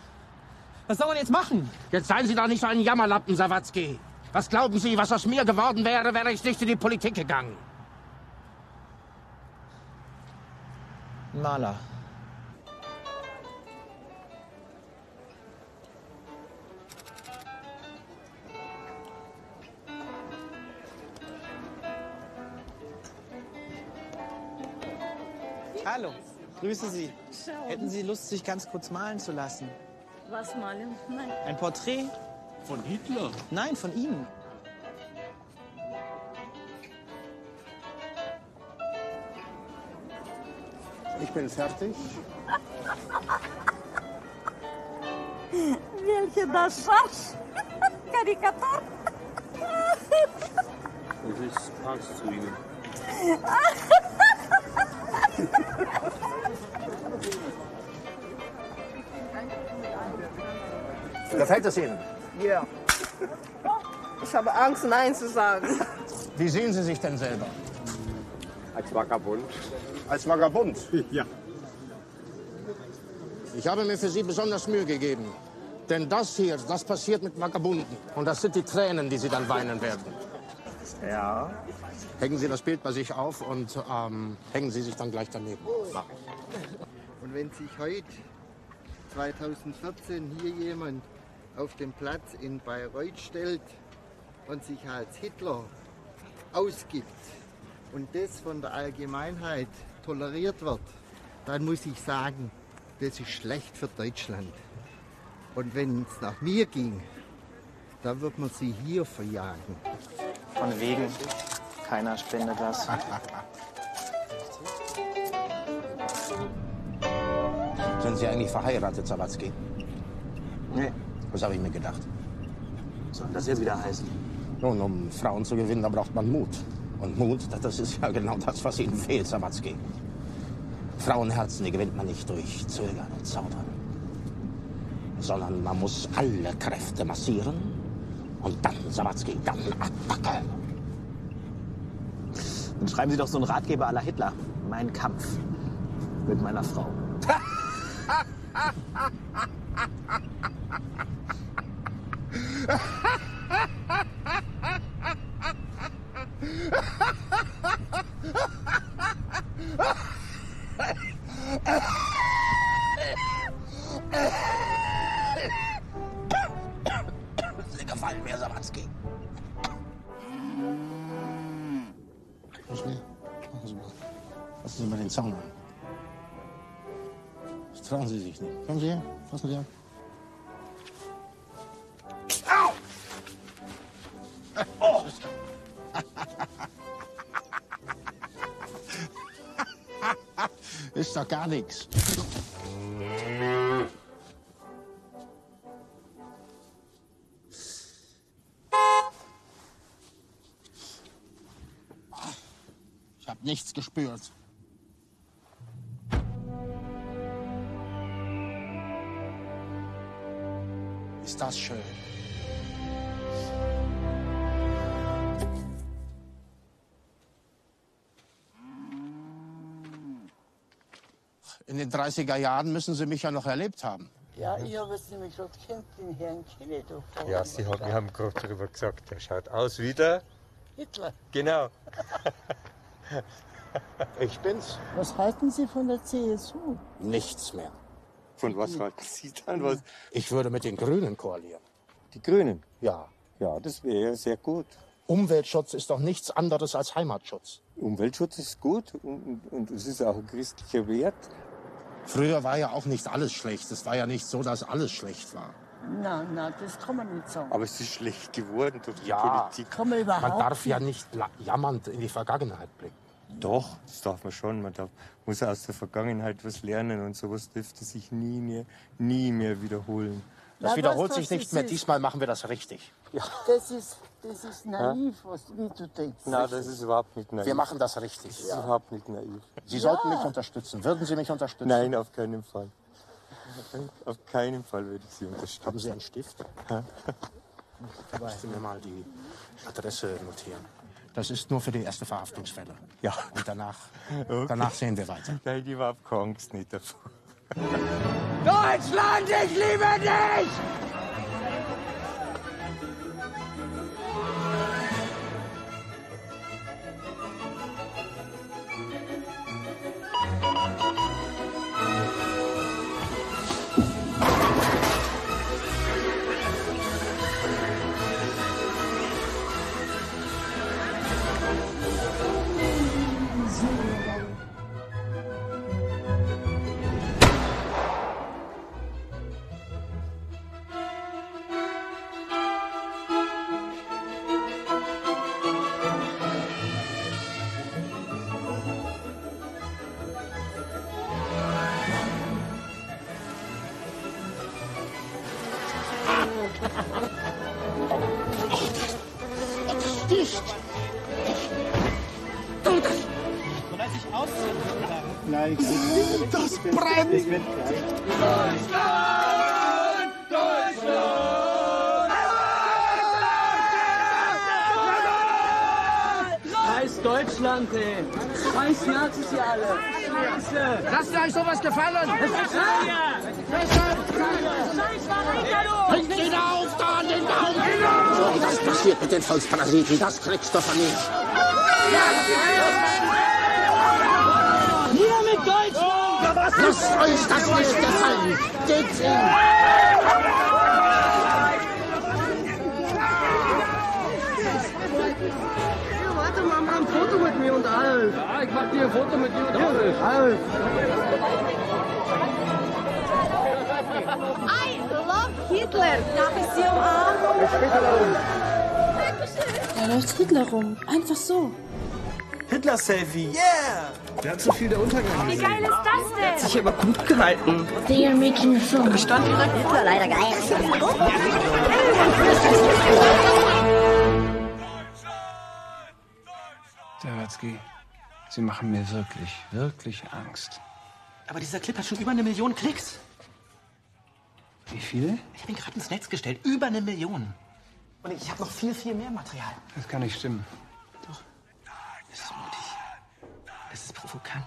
Was soll man jetzt machen? Jetzt seien Sie doch nicht so ein Jammerlappen, Sawatzki. Was glauben Sie, was aus mir geworden wäre, wäre ich nicht in die Politik gegangen? Maler. Hallo, grüße Sie. Hätten Sie Lust, sich ganz kurz malen zu lassen? Was malen? Nein. Ein Porträt? Von Hitler? Nein, von Ihnen. Ich bin fertig. Welche das Schaf? Karikatur? Es ist Angst zu Ihnen. Gefällt es Ihnen? Ja. Ich habe Angst, Nein zu sagen. Wie sehen Sie sich denn selber? Als Vagabund. Als Vagabund? Ja. Ich habe mir für Sie besonders Mühe gegeben. Denn das hier, das passiert mit Vagabunden. Und das sind die Tränen, die Sie dann weinen werden. Ja. Hängen Sie das Bild bei sich auf und hängen Sie sich dann gleich daneben. Mach ich. Und wenn sich heute, 2014, hier jemand auf den Platz in Bayreuth stellt und sich als Hitler ausgibt und das von der Allgemeinheit toleriert wird, dann muss ich sagen, das ist schlecht für Deutschland. Und wenn es nach mir ging, dann wird man sie hier verjagen. Von wegen, keiner spendet das. Sind Sie eigentlich verheiratet, Sawatzki? Nee. Das habe ich mir gedacht. Was soll das jetzt wieder heißen? Nun, um Frauen zu gewinnen, da braucht man Mut. Und Mut, das ist ja genau das, was Ihnen fehlt, Sawatzki. Frauenherzen, die gewinnt man nicht durch Zögern und Zaudern. Sondern man muss alle Kräfte massieren und dann, Sawatzki, dann Attacke. Dann schreiben Sie doch so einen Ratgeber à la Hitler. Mein Kampf mit meiner Frau. Sie gefallen mir, Sawatzki. Lassen Sie mal den Zaun an. Das trauen Sie sich nicht. Kommen Sie her, fassen Sie an. Au! Oh! Ist doch gar nichts. Ich habe nichts gespürt. Ist das schön. In den 30er Jahren müssen Sie mich ja noch erlebt haben. Ja, ich habe es nämlich gerade kennt, den Herrn Kennedy. Ja, wir haben gerade darüber gesagt, er schaut aus wie der Hitler. Genau. Ich bin's. Was halten Sie von der CSU? Nichts mehr. Von was halten Sie dann? Was? Ich würde mit den Grünen koalieren. Die Grünen? Ja. Ja, das wäre sehr gut. Umweltschutz ist doch nichts anderes als Heimatschutz. Umweltschutz ist gut und es ist auch ein christlicher Wert. Früher war ja auch nicht alles schlecht. Es war ja nicht so, dass alles schlecht war. Nein, das kann man nicht sagen. Aber es ist schlecht geworden durch die Ja, Politik. Kann man überhaupt Man darf ja nicht jammernd in die Vergangenheit blicken. Doch, das darf man schon. Muss aus der Vergangenheit was lernen und sowas dürfte sich nie mehr wiederholen. Das Ja, wiederholt weißt du, sich was nicht das mehr. ist? Diesmal machen wir das richtig. Ja. Das ist naiv, wie du denkst. Nein, das ist überhaupt nicht naiv. Wir machen das richtig. Das ist überhaupt nicht naiv. Sie sollten mich unterstützen. Würden Sie mich unterstützen? Nein, auf keinen Fall. Auf keinen Fall würde ich Sie unterstützen. Haben Sie einen Stift? Müssten wir mal die Adresse notieren. Das ist nur für die erste Verhaftungsfälle. Ja. Und danach Okay. sehen wir weiter. Nein, ich habe keine Angst nicht davor. Deutschland, ich liebe dich! Das brennt! Deutschland! Deutschland! Scheiß Deutschland, ey. Scheiß Nazis hier alle. Scheiße. Lasst euch sowas gefallen! Bringt ihn auf, da an den Baum! So, was passiert mit den Volksparasiten? Das kriegst du von mir. Hier mit Deutschland! Lasst euch das nicht gefallen! Geht's ihm! Warte mal, mach ein Foto mit mir und Alf. Ja, ich mach dir ein Foto mit dir und Alf. I love Hitler. Darf ich Sie umarmen? Da läuft Hitler rum. Einfach so. Hitler-Selfie, yeah! Der hat so viel der Untergang. Wie geil ist das denn? Sich aber gut gehalten. They are making a film. Ich stand direkt. Hitler leider geil. Sawatzki, Sie machen mir wirklich, wirklich Angst. Aber dieser Clip hat schon über 1 Million Klicks. Wie viele? Ich habe ihn gerade ins Netz gestellt. Über 1 Million. Und ich habe noch viel, viel mehr Material. Das kann nicht stimmen. Doch. Das ist mutig. Das ist provokant.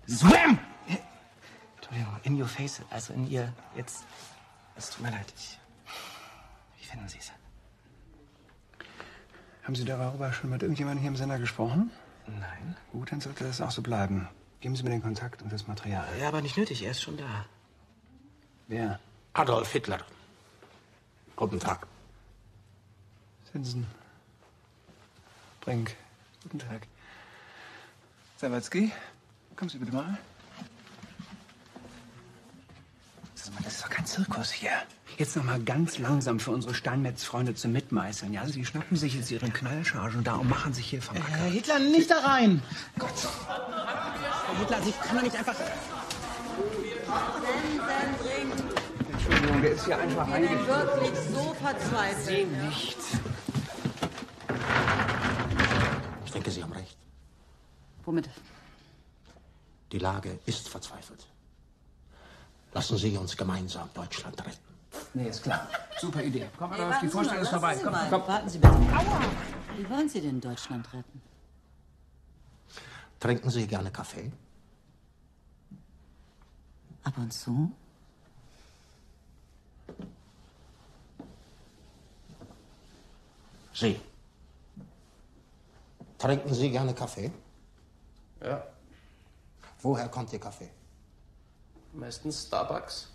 Swam! Entschuldigung, in your face. Also in ihr jetzt. Es tut mir leid. Wie finden Sie es? Haben Sie darüber schon mit irgendjemandem hier im Sender gesprochen? Nein. Gut, dann sollte das auch so bleiben. Geben Sie mir den Kontakt und das Material. Ja, aber nicht nötig. Er ist schon da. Wer? Adolf Hitler. Guten Tag. Sinsen. Brink. Guten Tag. Sawatzki, kommen Sie bitte mal. Das ist doch kein Zirkus hier. Jetzt noch mal ganz langsam für unsere Steinmetz-Freunde zum Mitmeißeln. Ja, Sie schnappen sich jetzt Ihren Knallchargen da und machen sich hier vom Acker. Herr Hitler, nicht da rein! Gott. Herr Hitler, Sie können doch nicht einfach... Entschuldigung, der ist hier einfach Ich bin wirklich so verzweifelt. Sie nicht. Ich denke, Sie haben recht. Womit? Die Lage ist verzweifelt. Lassen Sie uns gemeinsam Deutschland retten. Nee, ist klar. Super Idee. Komm, Adolf, die Vorstellung ist vorbei. Komm, komm. Warten Sie bitte. Aua. Wie wollen Sie denn Deutschland retten? Trinken Sie gerne Kaffee? Ab und zu? Sie. Trinken Sie gerne Kaffee? Ja, Woher kommt Ihr Kaffee? meistens Starbucks.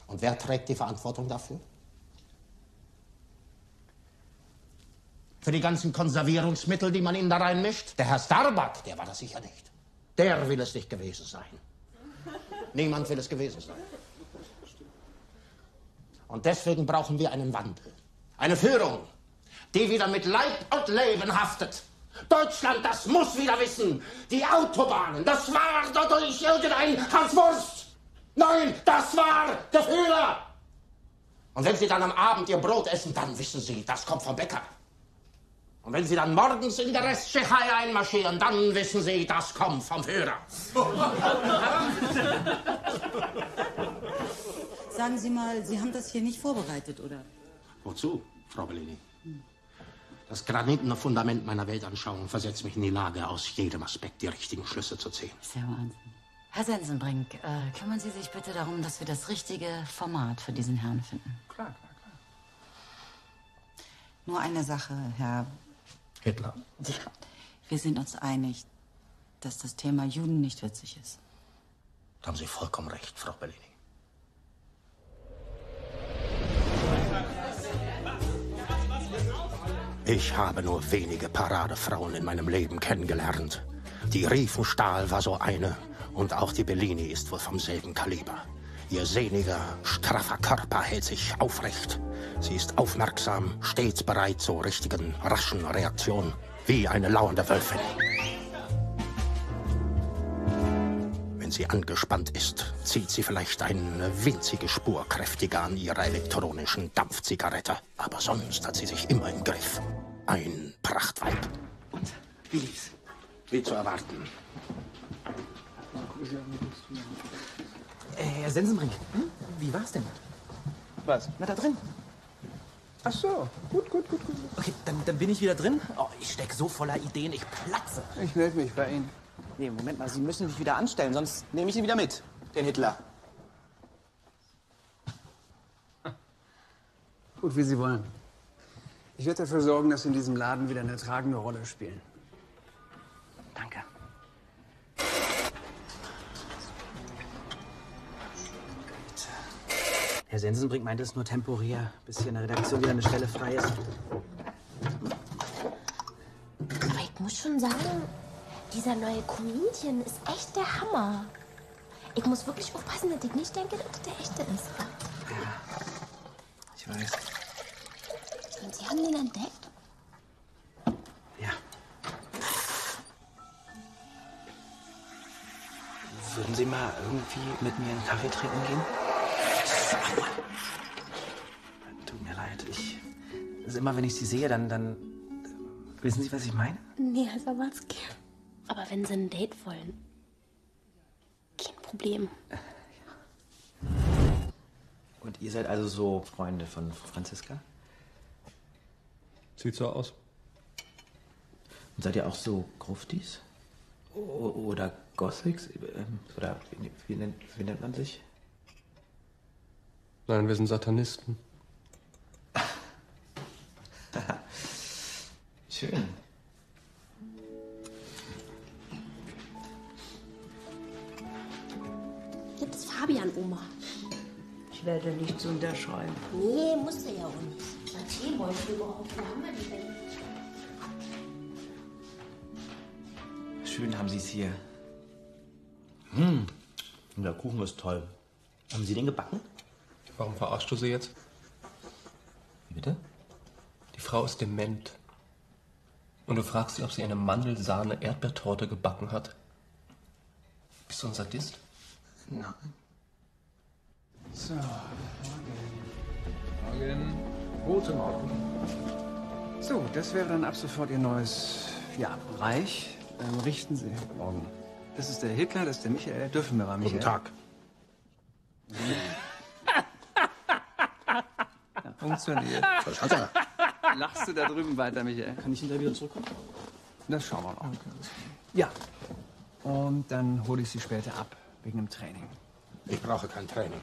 Und wer trägt die Verantwortung dafür? Für die ganzen Konservierungsmittel, die man Ihnen da reinmischt? Der Herr Starbuck, der war das sicher nicht. Der will es nicht gewesen sein. Niemand will es gewesen sein. Und deswegen brauchen wir einen Wandel. Eine Führung, die wieder mit Leib und Leben haftet. Deutschland, das muss wieder wissen, die Autobahnen, das war doch nicht irgendein Hans Wurst. Nein, das war der Führer. Und wenn Sie dann am Abend Ihr Brot essen, dann wissen Sie, das kommt vom Bäcker. Und wenn Sie dann morgens in der Resttschechei einmarschieren, dann wissen Sie, das kommt vom Führer. Sagen Sie mal, Sie haben das hier nicht vorbereitet, oder? Wozu, Frau Bellini? Das granitene Fundament meiner Weltanschauung versetzt mich in die Lage, aus jedem Aspekt die richtigen Schlüsse zu ziehen. Das ist ja Wahnsinn. Herr Sensenbrink, kümmern Sie sich bitte darum, dass wir das richtige Format für diesen Herrn finden. Klar. Nur eine Sache, Herr Hitler. Ja, wir sind uns einig, dass das Thema Juden nicht witzig ist. Da haben Sie vollkommen recht, Frau Bellini. Ich habe nur wenige Paradefrauen in meinem Leben kennengelernt. Die Riefenstahl war so eine und auch die Bellini ist wohl vom selben Kaliber. Ihr sehniger, straffer Körper hält sich aufrecht. Sie ist aufmerksam, stets bereit zur richtigen, raschen Reaktion, wie eine lauernde Wölfin. Wenn sie angespannt ist, zieht sie vielleicht eine winzige Spur kräftiger an ihrer elektronischen Dampfzigarette. Aber sonst hat sie sich immer im Griff. Ein Prachtweib. Und wie lief's? Wie zu erwarten. Herr Sensenbrink, wie war's denn? Was? Na, da drin. Ach so, gut. Okay, dann bin ich wieder drin. Oh, ich steck so voller Ideen, ich platze. Ich melde mich bei Ihnen. Nee, Moment mal, Sie müssen sich wieder anstellen, sonst nehme ich ihn wieder mit, den Hitler. Gut, wie Sie wollen. Ich werde dafür sorgen, dass Sie in diesem Laden wieder eine tragende Rolle spielen. Danke. Herr Sensenbrink meinte es nur temporär, bis hier in der Redaktion wieder eine Stelle frei ist. Aber ich muss schon sagen, dieser neue Comedian ist echt der Hammer. Ich muss wirklich aufpassen, dass ich nicht denke, dass das der echte ist. Ich weiß. Und Sie haben den entdeckt? Ja. Würden Sie mal irgendwie mit mir einen Kaffee trinken gehen? Aua. Tut mir leid, also immer wenn ich Sie sehe, dann wissen Sie, was ich meine? Nee, Herr Sawatzki. Aber wenn Sie ein Date wollen, kein Problem. Und ihr seid also so Freunde von Franziska? Sieht so aus. Und seid ihr auch so Gruftis? Oder Gothics? Oder wie nennt man sich? Nein, wir sind Satanisten. Schön. Das ist Fabian, Oma. Ich werde nichts unterschreiben. Nee, muss er ja auch nicht. Was wollen wir überhaupt? Wo haben wir die denn? Schön haben Sie es hier. Der Kuchen ist toll. Haben Sie den gebacken? Warum verarschst du sie jetzt? Wie bitte? Die Frau ist dement. Und du fragst sie, ob sie eine Mandelsahne-Erdbeertorte gebacken hat. Bist du ein Sadist? Nein. So, Morgen. Guten Morgen. So, das wäre dann ab sofort Ihr neues Bereich. Richten Sie morgen. Das ist der Hitler, das ist der Michael. Dürfen wir mal, Michael? Guten Tag. Ja, funktioniert. Was hat er? Lachst du da drüben weiter, Michael? Kann ich hinterher wieder zurückkommen? Das schauen wir mal. Ja. Und dann hole ich Sie später ab, wegen dem Training. Ich brauche kein Training.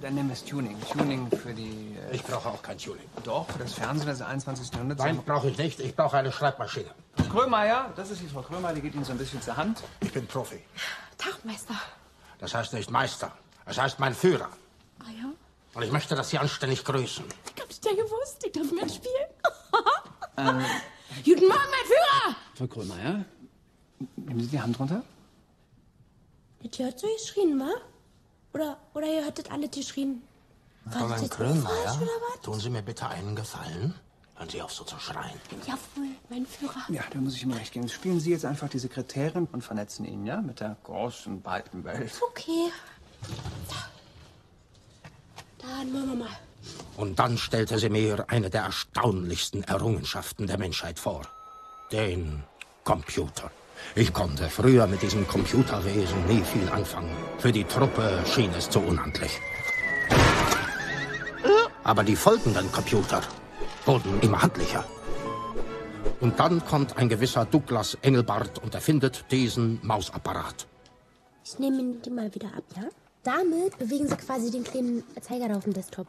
Dann nehmen wir es Tuning. Tuning für die... Ich brauche auch kein Tuning. Doch, für das Fernsehen des 21. Jahrhunderts. Nein, brauche ich nicht. Ich brauche eine Schreibmaschine. Frau Krömeier, das ist die Frau Krömeier, die geht Ihnen so ein bisschen zur Hand. Ich bin Profi. Tag, Meister. Das heißt nicht Meister. Das heißt mein Führer. Ah ja? Und ich möchte, dass Sie anständig grüßen. Ich hab's ja gewusst. Ich darf mitspielen. Guten Morgen, mein Führer! Frau Krömeier, nehmen Sie die Hand runter. Ihr hört so geschrien, wa? Oder ihr hörtet alle geschrien? Fräulein Krömeier, tun Sie mir bitte einen Gefallen. Hören Sie auf, so zu schreien. Jawohl, mein Führer. Ja, da muss ich ihm recht geben. Spielen Sie jetzt einfach die Sekretärin und vernetzen ihn, ja? Mit der großen, weiten Welt. Okay. Dann machen wir mal. Und dann stellte sie mir eine der erstaunlichsten Errungenschaften der Menschheit vor. Den Computer. Ich konnte früher mit diesem Computerwesen nie viel anfangen. Für die Truppe schien es zu unhandlich. Aber die folgenden Computer wurden immer handlicher. Und dann kommt ein gewisser Douglas Engelbart und erfindet diesen Mausapparat. Ich nehme die mal wieder ab, ja? Damit bewegen Sie quasi den kleinen Zeiger auf dem Desktop.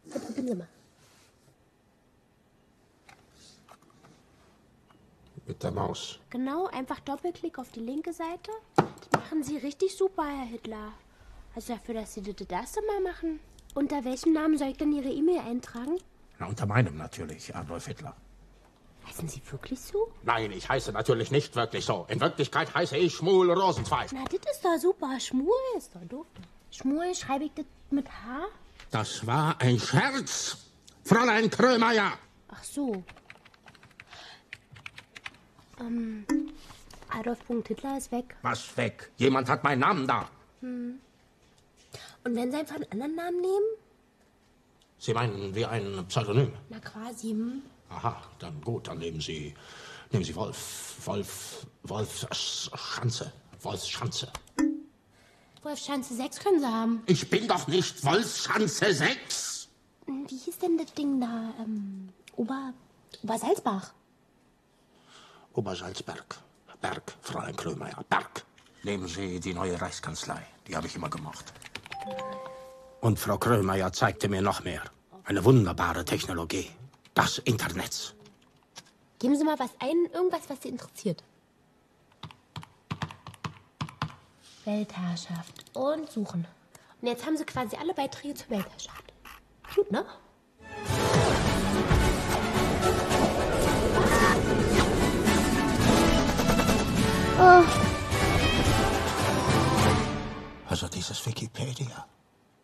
Ja, probieren Sie mal. Mit der Maus. Genau, einfach Doppelklick auf die linke Seite. Das machen Sie richtig super, Herr Hitler. Also dafür, dass Sie das erste Mal machen. Unter welchem Namen soll ich denn Ihre E-Mail eintragen? Na, unter meinem natürlich, Adolf Hitler. Heißen Sie wirklich so? Nein, ich heiße natürlich nicht wirklich so. In Wirklichkeit heiße ich Schmuel Rosenzweig. Na, das ist doch super. Schmuel ist doch doof. Schmuel, schreibe ich das mit H? Das war ein Scherz, Fräulein Krömeyer. Ach so. Adolf Hitler ist weg. Was weg? Jemand hat meinen Namen da. Hm. Und wenn Sie einfach einen anderen Namen nehmen? Sie meinen wie ein Pseudonym? Na quasi, hm. Aha, dann gut, dann nehmen Sie Wolf Schanze. Wolfschanze. Wolfschanze 6 können Sie haben. Ich bin doch nicht Wolfschanze 6. Wie hieß denn das Ding da? Obersalzbach. Obersalzberg. Berg, Fräulein Krömeyer, Berg. Nehmen Sie die neue Reichskanzlei. Die habe ich immer gemocht. Und Frau Krömeyer zeigte mir noch mehr. Eine wunderbare Technologie. Das Internet. Geben Sie mal was ein, irgendwas, was Sie interessiert. Weltherrschaft und suchen. Und jetzt haben Sie quasi alle Beiträge zur Weltherrschaft. Gut, ne? Oh. Also dieses Wikipedia.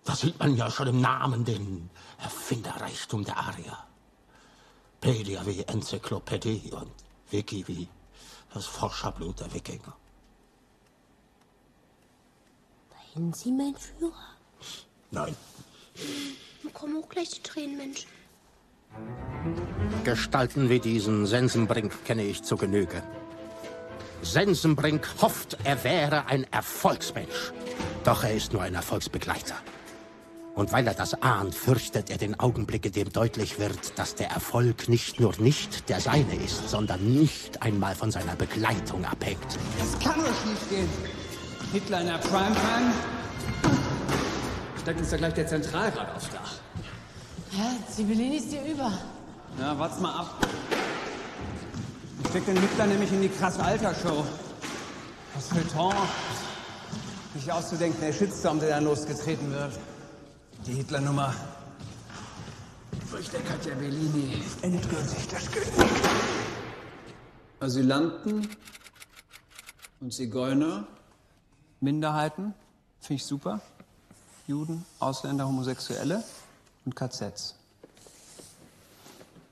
Da sieht man ja schon im Namen den Erfinderreichtum der Arier. Pedia wie Enzyklopädie und Wiki wie das Forscherblut der Wikinger. Weinen Sie, mein Führer? Nein. Mir kommen auch gleich die Tränen, Mensch. Gestalten wie diesen Sensenbrink kenne ich zu Genüge. Sensenbrink hofft, er wäre ein Erfolgsmensch. Doch er ist nur ein Erfolgsbegleiter. Und weil er das ahnt, fürchtet er den Augenblick, in dem deutlich wird, dass der Erfolg nicht nur nicht der seine ist, sondern nicht einmal von seiner Begleitung abhängt. Das kann nur schief gehen. Hitler in der Primetime. Steckt uns ja gleich der Zentralrat aufs Dach. Ja, Zibeline ist dir über. Na, wart's mal ab. Ich steck den Hitler nämlich in die krasse Altershow. Das Feuilleton. Nicht auszudenken, der Shitstorm, der dann losgetreten wird. Die Hitler-Nummer. Durch der Katja Bellini. Endgültig das Genick. Asylanten und Zigeuner. Minderheiten. Finde ich super. Juden, Ausländer, Homosexuelle und KZs.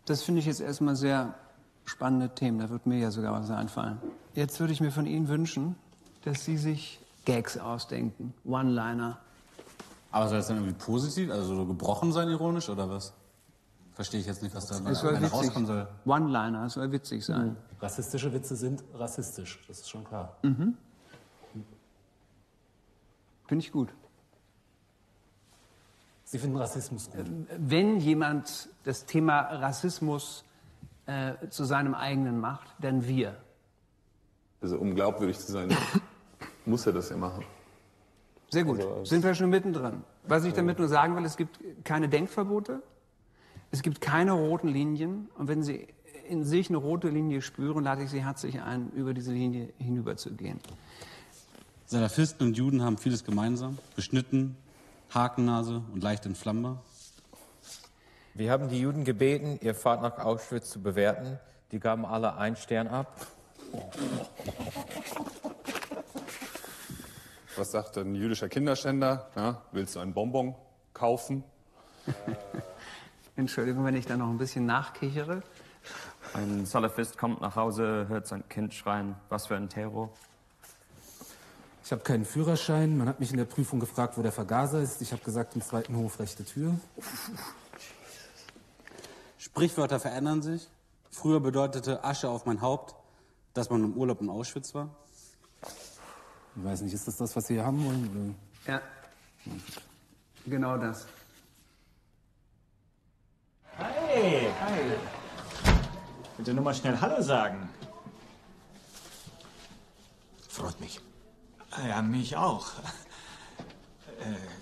Das finde ich jetzt erstmal sehr spannende Themen. Da wird mir ja sogar was einfallen. Jetzt würde ich mir von Ihnen wünschen, dass Sie sich Gags ausdenken. One-Liner. Aber soll das dann irgendwie positiv, also so gebrochen sein, ironisch, oder was? Verstehe ich jetzt nicht, was da rauskommen soll. One-Liner, es soll witzig sein. Rassistische Witze sind rassistisch, das ist schon klar. Mhm. Finde ich gut. Sie finden Rassismus gut? Wenn jemand das Thema Rassismus zu seinem eigenen macht, dann wir. Also um glaubwürdig zu sein, muss er das ja machen. Sehr gut, sind wir schon mittendrin. Was ich damit nur sagen will, es gibt keine Denkverbote, es gibt keine roten Linien. Und wenn Sie in sich eine rote Linie spüren, lade ich Sie herzlich ein, über diese Linie hinüberzugehen. Salafisten und Juden haben vieles gemeinsam. Beschnitten, Hakennase und leicht entflammbar. Wir haben die Juden gebeten, ihr Fahrt nach Auschwitz zu bewerten. Die gaben alle 1 Stern ab. Was sagt ein jüdischer Kinderschänder? Ja, willst du einen Bonbon kaufen? Entschuldigung, wenn ich da noch ein bisschen nachkichere. Ein Salafist kommt nach Hause, hört sein Kind schreien. Was für ein Terror. Ich habe keinen Führerschein. Man hat mich in der Prüfung gefragt, wo der Vergaser ist. Ich habe gesagt, im zweiten Hof, rechte Tür. Sprichwörter verändern sich. Früher bedeutete Asche auf mein Haupt, dass man im Urlaub in Auschwitz war. Ich weiß nicht, ist das, was Sie hier haben wollen? Ja, genau das. Hey! Hi! Bitte nur mal schnell Hallo sagen. Freut mich. Ja, mich auch.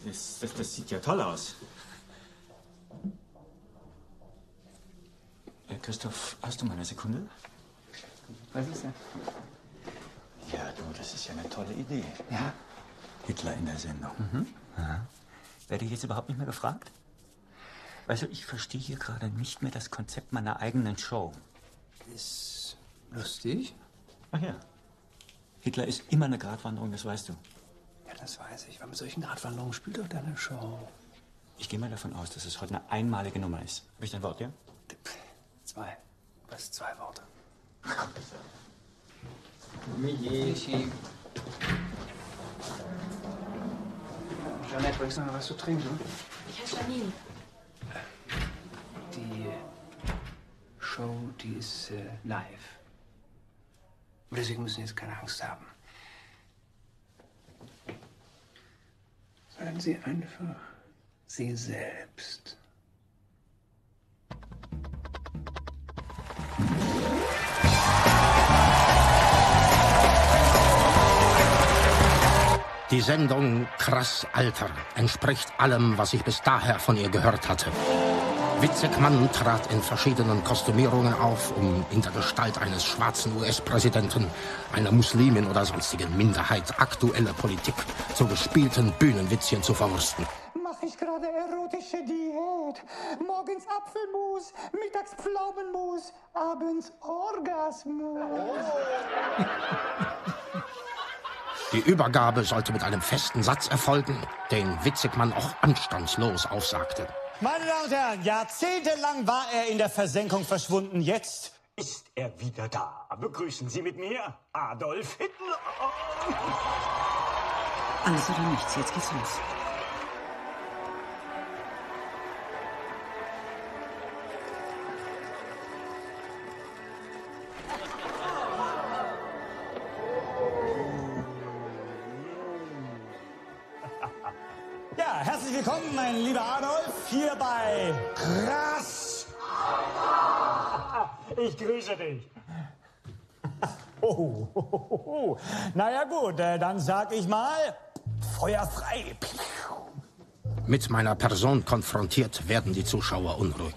Das sieht ja toll aus. Christoph, hast du mal eine Sekunde? Was ist denn? Ja, du, das ist ja eine tolle Idee. Ja? Hitler in der Sendung. Aha. Werde ich jetzt überhaupt nicht mehr gefragt? Weißt du, ich verstehe hier gerade nicht mehr das Konzept meiner eigenen Show. Ist lustig? Ach ja. Hitler ist immer eine Gratwanderung, das weißt du. Ja, das weiß ich. Aber mit solchen Gratwanderungen spielt doch deine Show. Ich gehe mal davon aus, dass es heute eine einmalige Nummer ist. Habe ich dein Wort, ja? 2. Was? 2 Worte. Michi. Jeanette, bringst du noch was zu trinken? Ich heiße Janine. Die Show, die ist live. Und deswegen müssen Sie jetzt keine Angst haben. Seien Sie einfach Sie selbst. Die Sendung Krass Alter entspricht allem, was ich bis daher von ihr gehört hatte. Witzigmann trat in verschiedenen Kostümierungen auf, um in der Gestalt eines schwarzen US-Präsidenten, einer Muslimin oder sonstigen Minderheit aktuelle Politik zu gespielten Bühnenwitzchen zu verwursten. Mach ich gerade erotische Diät. Morgens Apfelmus, mittags Pflaumenmus, abends Orgasmus. Die Übergabe sollte mit einem festen Satz erfolgen, den Witzigmann auch anstandslos aufsagte. Meine Damen und Herren, jahrzehntelang war er in der Versenkung verschwunden. Jetzt ist er wieder da. Begrüßen Sie mit mir Adolf Hitler. Alles oder nichts, jetzt geht's los. Ja, herzlich willkommen, mein lieber Adolf, hier bei Krass. Ich grüße dich. Oh. Naja gut, dann sag ich mal, Feuer frei. Mit meiner Person konfrontiert werden die Zuschauer unruhig.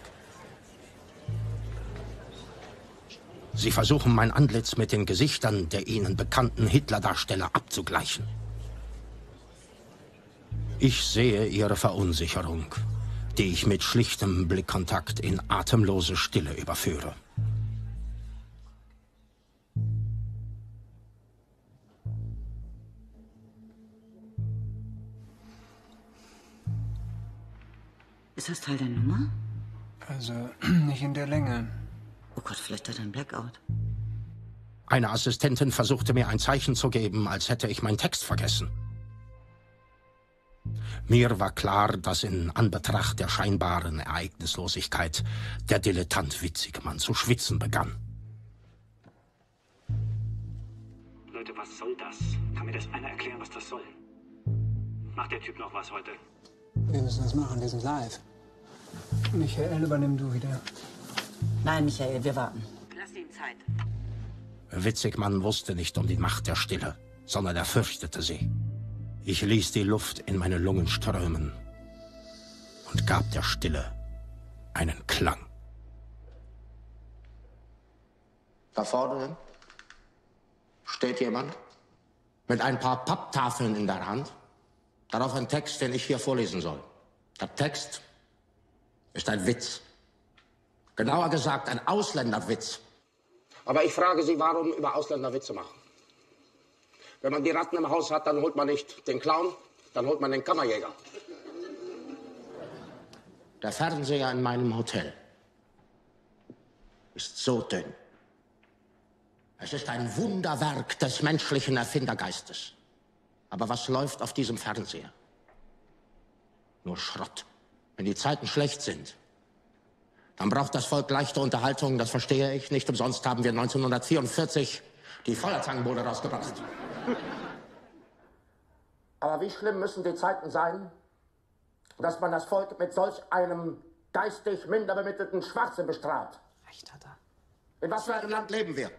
Sie versuchen, mein Antlitz mit den Gesichtern der ihnen bekannten Hitler-Darsteller abzugleichen. Ich sehe ihre Verunsicherung, die ich mit schlichtem Blickkontakt in atemlose Stille überführe. Ist das Teil der Nummer? Also, nicht in der Länge. Oh Gott, vielleicht hat er einen Blackout. Eine Assistentin versuchte mir ein Zeichen zu geben, als hätte ich meinen Text vergessen. Mir war klar, dass in Anbetracht der scheinbaren Ereignislosigkeit der Dilettant Witzigmann zu schwitzen begann. Leute, was soll das? Kann mir das einer erklären, was das soll? Macht der Typ noch was heute? Wir müssen das machen, wir sind live. Michael, übernimm du wieder. Nein, Michael, wir warten. Lass ihm Zeit. Witzigmann wusste nicht um die Macht der Stille, sondern er fürchtete sie. Ich ließ die Luft in meine Lungen strömen und gab der Stille einen Klang. Da vorne steht jemand mit ein paar Papptafeln in der Hand, darauf ein Text, den ich hier vorlesen soll. Der Text ist ein Witz. Genauer gesagt, ein Ausländerwitz. Aber ich frage Sie, warum über Ausländer Witze machen? Wenn man die Ratten im Haus hat, dann holt man nicht den Clown, dann holt man den Kammerjäger. Der Fernseher in meinem Hotel ist so dünn. Es ist ein Wunderwerk des menschlichen Erfindergeistes. Aber was läuft auf diesem Fernseher? Nur Schrott. Wenn die Zeiten schlecht sind, dann braucht das Volk leichte Unterhaltung, das verstehe ich. Nicht umsonst haben wir 1944 die Feuerzangenbowle rausgebracht. Aber wie schlimm müssen die Zeiten sein, dass man das Volk mit solch einem geistig minder bemittelten Schwachsinn bestraft? Recht hat er. In was für einem Land leben wir?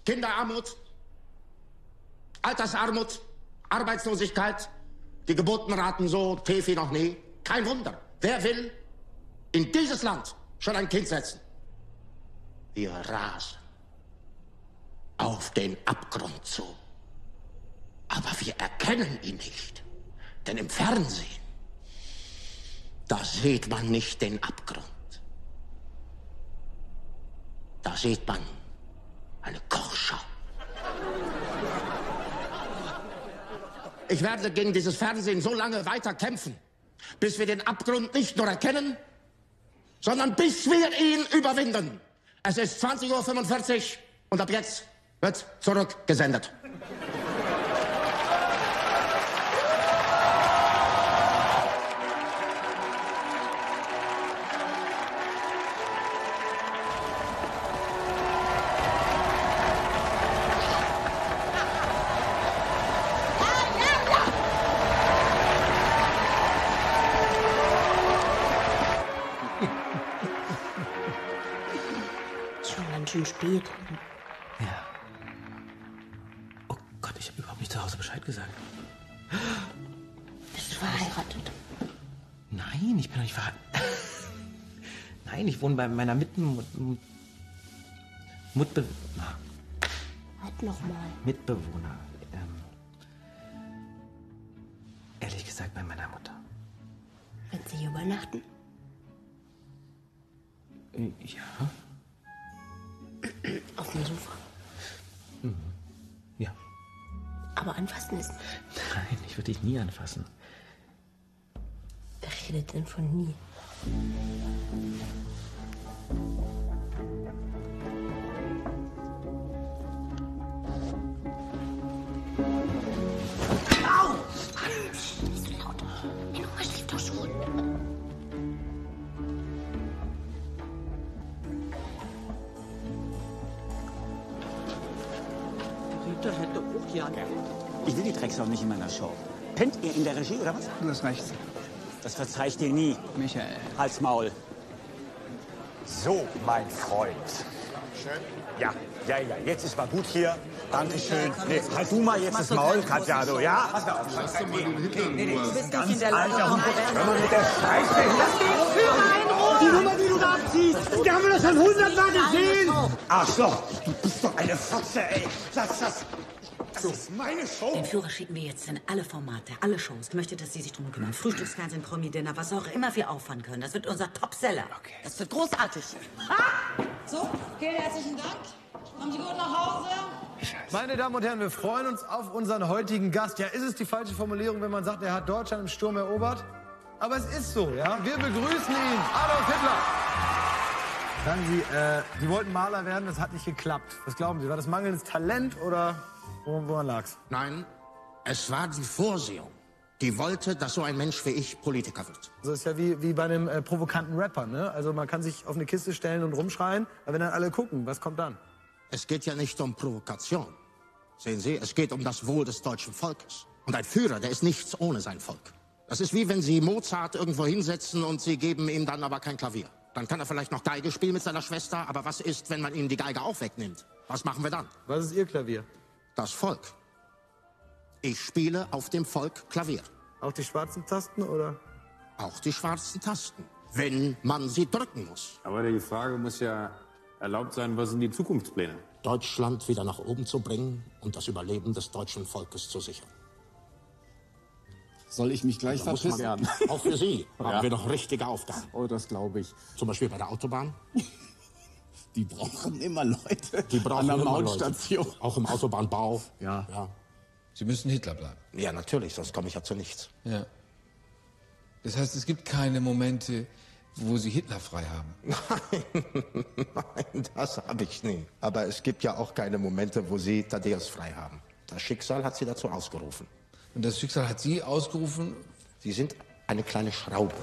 Kinderarmut? Altersarmut? Arbeitslosigkeit, die Geburtenraten so tief wie noch nie. Kein Wunder. Wer will in dieses Land schon ein Kind setzen? Wir rasen auf den Abgrund zu. Aber wir erkennen ihn nicht. Denn im Fernsehen, da sieht man nicht den Abgrund. Da sieht man eine Kochschau. Ich werde gegen dieses Fernsehen so lange weiter kämpfen, bis wir den Abgrund nicht nur erkennen, sondern bis wir ihn überwinden. Es ist 20:45 Uhr und ab jetzt wird zurückgesendet. Spät. Ja. Oh Gott, ich habe überhaupt nicht zu Hause Bescheid gesagt. Bist du verheiratet? Nein, ich bin noch nicht verheiratet. Nein, ich wohne bei meiner Halt noch mal. Mitbewohner. Ehrlich gesagt bei meiner Mutter. Wenn Sie hier übernachten? Ja. Auf dem Sofa. Ja. Aber anfassen ist... Nein, ich würde dich nie anfassen. Wer redet denn von nie? Au! Nicht so laut. Die Nummer schläft doch schon. Ich will die Drecksau nicht in meiner Show. Pennt ihr in der Regie, oder was? Du hast recht. Das verzeih ich dir nie. Michael. Halt's Maul. So, mein Freund. Schön. Ja, jetzt ist mal gut hier. Dankeschön. Nee, halt du mal jetzt das Maul, Katja, du, ja? Pass auf, lass doch mal den Hitler Du bist ganz nicht in der Lage, Wenn man mit der Scheiße hier... Die Nummer, die du da abziehst, die haben wir doch schon 100-mal gesehen. Arschloch, du bist doch eine Fotze, ey. Das ist meine Show. Den Führer schicken wir jetzt in alle Formate, alle Shows. Ich möchte, dass Sie sich drum kümmern. Frühstücksfernsehen, Promi-Dinner, was auch immer wir auffahren können. Das wird unser Topseller. Okay. Das wird großartig. So, vielen herzlichen Dank. Kommen Sie gut nach Hause? Meine Damen und Herren, wir freuen uns auf unseren heutigen Gast. Ja, ist es die falsche Formulierung, wenn man sagt, er hat Deutschland im Sturm erobert? Aber es ist so, ja. Wir begrüßen ihn, Adolf Hitler. Sagen Sie, Sie wollten Maler werden, das hat nicht geklappt. Was glauben Sie, war das mangelndes Talent oder woran lag's? Nein, es war die Vorsehung. Die wollte, dass so ein Mensch wie ich Politiker wird. Das ist ja wie bei einem provokanten Rapper, ne? Also man kann sich auf eine Kiste stellen und rumschreien, aber wenn dann alle gucken, was kommt dann? Es geht ja nicht um Provokation. Sehen Sie, es geht um das Wohl des deutschen Volkes. Und ein Führer, der ist nichts ohne sein Volk. Das ist wie wenn Sie Mozart irgendwo hinsetzen und Sie geben ihm dann aber kein Klavier. Dann kann er vielleicht noch Geige spielen mit seiner Schwester, aber was ist, wenn man ihm die Geige auch wegnimmt? Was machen wir dann? Was ist Ihr Klavier? Das Volk. Ich spiele auf dem Volk Klavier. Auch die schwarzen Tasten, oder? Auch die schwarzen Tasten, wenn man sie drücken muss. Aber die Frage muss ja erlaubt sein, was sind die Zukunftspläne? Deutschland wieder nach oben zu bringen und das Überleben des deutschen Volkes zu sichern. Soll ich mich gleich verpissen? Auch für Sie haben wir noch richtige Aufgaben. Oh, das glaube ich. Zum Beispiel bei der Autobahn. Die brauchen immer Leute. Die brauchen an der immer Mautstation. Leute. Auch im Autobahnbau. Ja. Ja. Sie müssen Hitler bleiben. Ja, natürlich, sonst komme ich ja zu nichts. Ja. Das heißt, es gibt keine Momente, wo Sie Hitler frei haben. Nein, das habe ich nie. Aber es gibt ja auch keine Momente, wo Sie Thaddäus frei haben. Das Schicksal hat Sie dazu ausgerufen. Und das Schicksal hat Sie ausgerufen? Sie sind eine kleine Schraube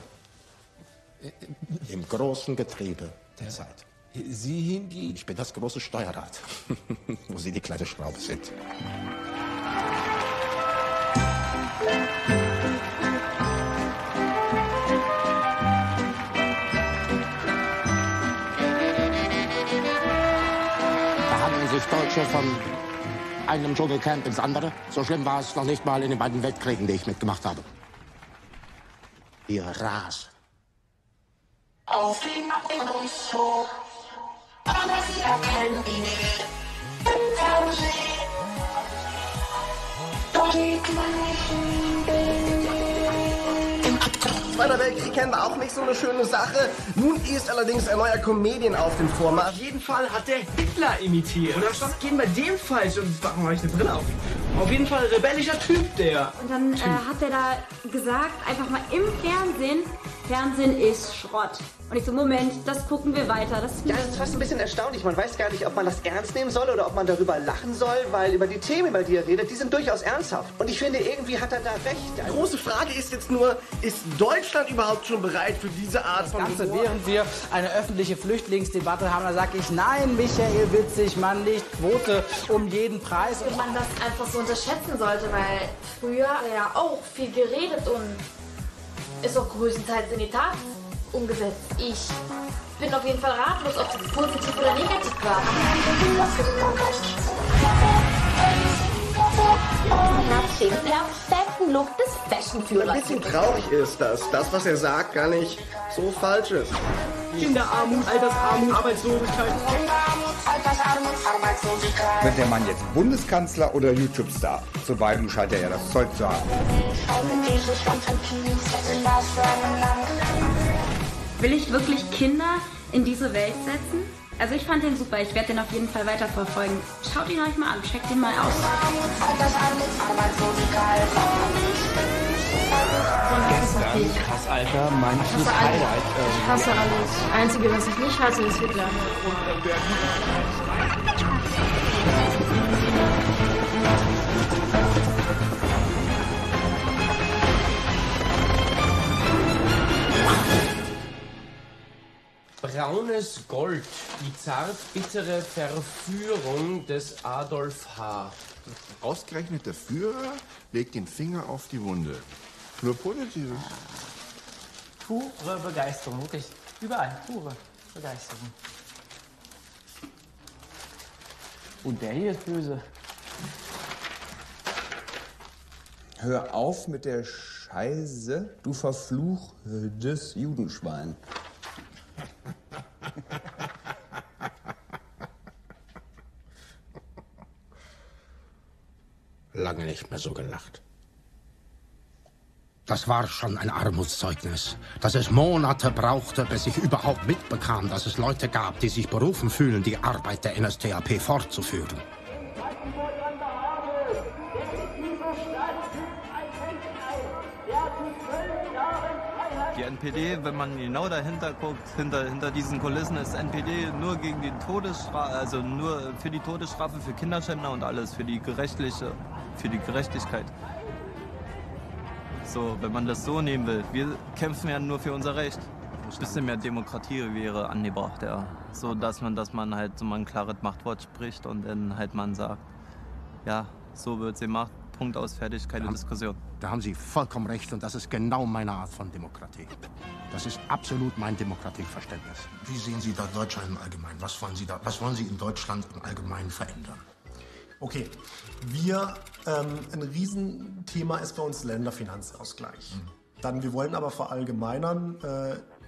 im großen Getriebe der Zeit. Sie hingegen? Ich bin das große Steuerrad, wo Sie die kleine Schraube sind. Da handeln sich Deutsche von einem Dschungelcamp ins andere. So schlimm war es noch nicht mal in den beiden Weltkriegen, die ich mitgemacht habe. Ihr Ras. Auf ihn uns hoch, aber sie erkennen ihn nicht. Im Fernsehen, dort die gleichen Bilder. Zweiter Weltkrieg kennen wir auch nicht so eine schöne Sache. Nun ist allerdings ein neuer Comedian auf dem Vormarsch. Auf jeden Fall hat der Hitler imitiert. Oder was geht bei dem falsch? Und warum habe ich eine Brille auf? Auf jeden Fall rebellischer Typ, der. Und dann hat er da gesagt, einfach mal im Fernsehen, Fernsehen ist Schrott. Und ich so, Moment, das gucken wir weiter. Das ist fast ein bisschen erstaunlich. Man weiß gar nicht, ob man das ernst nehmen soll oder ob man darüber lachen soll, weil über die Themen, über die er redet, die sind durchaus ernsthaft. Und ich finde, irgendwie hat er da recht. Die große Frage ist jetzt nur, ist Deutschland überhaupt schon bereit für diese Art von Ganze, Humor? während wir eine öffentliche Flüchtlingsdebatte haben, da sage ich, nein, Michael Witzig, Mann, nicht Quote um jeden Preis. Und man das einfach so unterschätzen sollte, weil früher hat er ja auch viel geredet und ist auch größtenteils in die Tat umgesetzt. Ich bin auf jeden Fall ratlos, ob es positiv oder negativ war. Er hat den perfekten Look des Fashion-Führers. Ein bisschen traurig ist, dass das, was er sagt, gar nicht so falsch ist. Kinderarmut, Altersarmut, Arbeitslosigkeit. Wird der Mann jetzt Bundeskanzler oder YouTube-Star? Zu beidem scheint er ja das Zeug zu haben. Will ich wirklich Kinder in diese Welt setzen? Also ich fand den super, ich werde den auf jeden Fall weiterverfolgen. Schaut ihn euch mal an, checkt ihn mal aus. Gestern, krass, Alter, mein Highlight. Ich hasse alles. Das Einzige, was ich nicht hasse, ist Hitler. Braunes Gold, die zart-bittere Verführung des Adolf H. Ausgerechnet der Führer legt den Finger auf die Wunde. Nur Positives. Pure Begeisterung, wirklich. Überall, pure Begeisterung. Und der hier ist böse. Hör auf mit der Scheiße, du verfluchtes Judenschwein. Lange nicht mehr so gelacht. Das war schon ein Armutszeugnis, dass es Monate brauchte, bis ich überhaupt mitbekam, dass es Leute gab, die sich berufen fühlen, die Arbeit der NSDAP fortzuführen. Die NPD, wenn man genau dahinter guckt, hinter diesen Kulissen ist NPD nur gegen die Todesstrafe, also nur für die Todesstrafe für Kinderschänder und alles, für die Gerechtigkeit. So, wenn man das so nehmen will, wir kämpfen ja nur für unser Recht. Ein bisschen mehr Demokratie wäre angebracht, ja. So, dass man halt so mal ein klares Machtwort spricht und dann halt man sagt, ja, so wird's gemacht, Punkt aus, fertig, keine Diskussion. Da haben Sie vollkommen recht und das ist genau meine Art von Demokratie. Das ist absolut mein Demokratieverständnis. Wie sehen Sie da Deutschland im Allgemeinen? Was wollen Sie in Deutschland im Allgemeinen verändern? Okay, ein Riesenthema ist bei uns Länderfinanzausgleich. Dann, wir wollen aber verallgemeinern,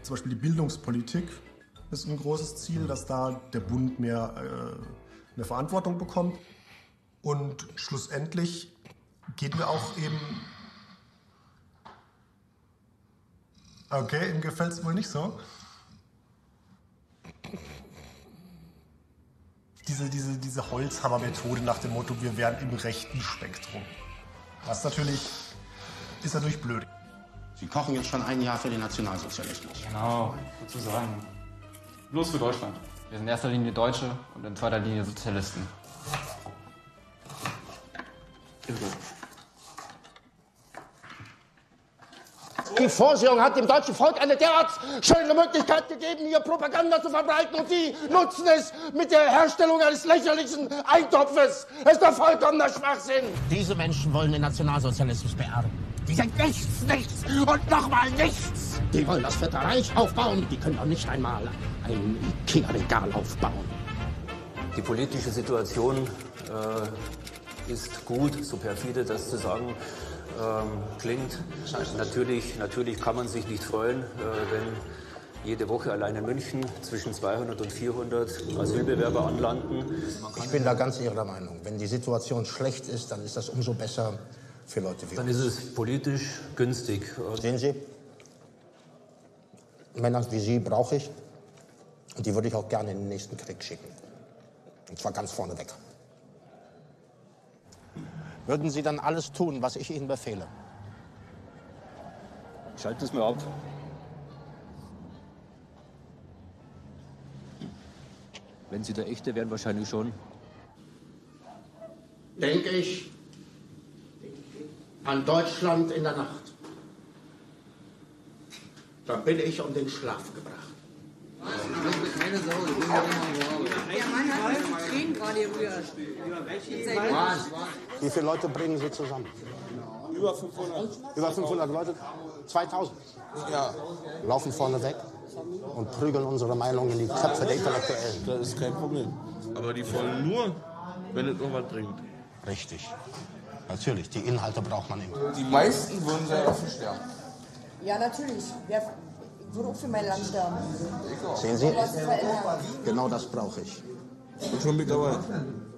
zum Beispiel die Bildungspolitik ist ein großes Ziel, dass da der Bund mehr Verantwortung bekommt. Und schlussendlich gehen wir auch eben... Okay, ihm gefällt es wohl nicht so. Diese Holzhammer-Methode nach dem Motto, wir wären im rechten Spektrum. Das ist natürlich blöd. Sie kochen jetzt schon ein Jahr für den Nationalsozialismus. Genau, sozusagen. Bloß für Deutschland. Wir sind in erster Linie Deutsche und in zweiter Linie Sozialisten. Die Vorsehung hat dem deutschen Volk eine derart schöne Möglichkeit gegeben, hier Propaganda zu verbreiten und Sie nutzen es mit der Herstellung eines lächerlichen Eintopfes. Es ist doch vollkommener Schwachsinn. Diese Menschen wollen den Nationalsozialismus beerben. Die sind nichts und nochmal nichts. Die wollen das Vierte Reich aufbauen. Die können doch nicht einmal ein Ikea-Regal aufbauen. Die politische Situation ist gut, so perfide das zu sagen klingt. Natürlich kann man sich nicht freuen, wenn jede Woche allein in München zwischen 200 und 400 Asylbewerber anlanden. Ich bin da ganz Ihrer Meinung. Wenn die Situation schlecht ist, dann ist das umso besser für Leute wie uns. Dann ist es politisch günstig. Sehen Sie, Männer wie Sie brauche ich. Und die würde ich auch gerne in den nächsten Krieg schicken. Und zwar ganz vorne weg. Würden Sie dann alles tun, was ich Ihnen befehle? Schalten Sie es mir ab. Wenn Sie der Echte wären, wahrscheinlich schon. Denke ich an Deutschland in der Nacht. Da bin ich um den Schlaf gebracht. Keine Sau, ich bin ja immer. Der Mann hat mich zu Tränen gerade gerührt. Wie viele Leute bringen Sie zusammen? Über 500. Über 500 Leute? 2000? Ja. Laufen vorne weg und prügeln unsere Meinung in die Köpfe der Intellektuellen. Das ist kein Problem. Aber die wollen nur, wenn es noch was bringt. Richtig. Natürlich, die Inhalte braucht man immer. Die meisten würden sehr offen sterben. Ja, natürlich. Wer würde auch für mein Land sterben? Sehen Sie? Was verändern. Genau das brauche ich. Ich bin schon mit dabei.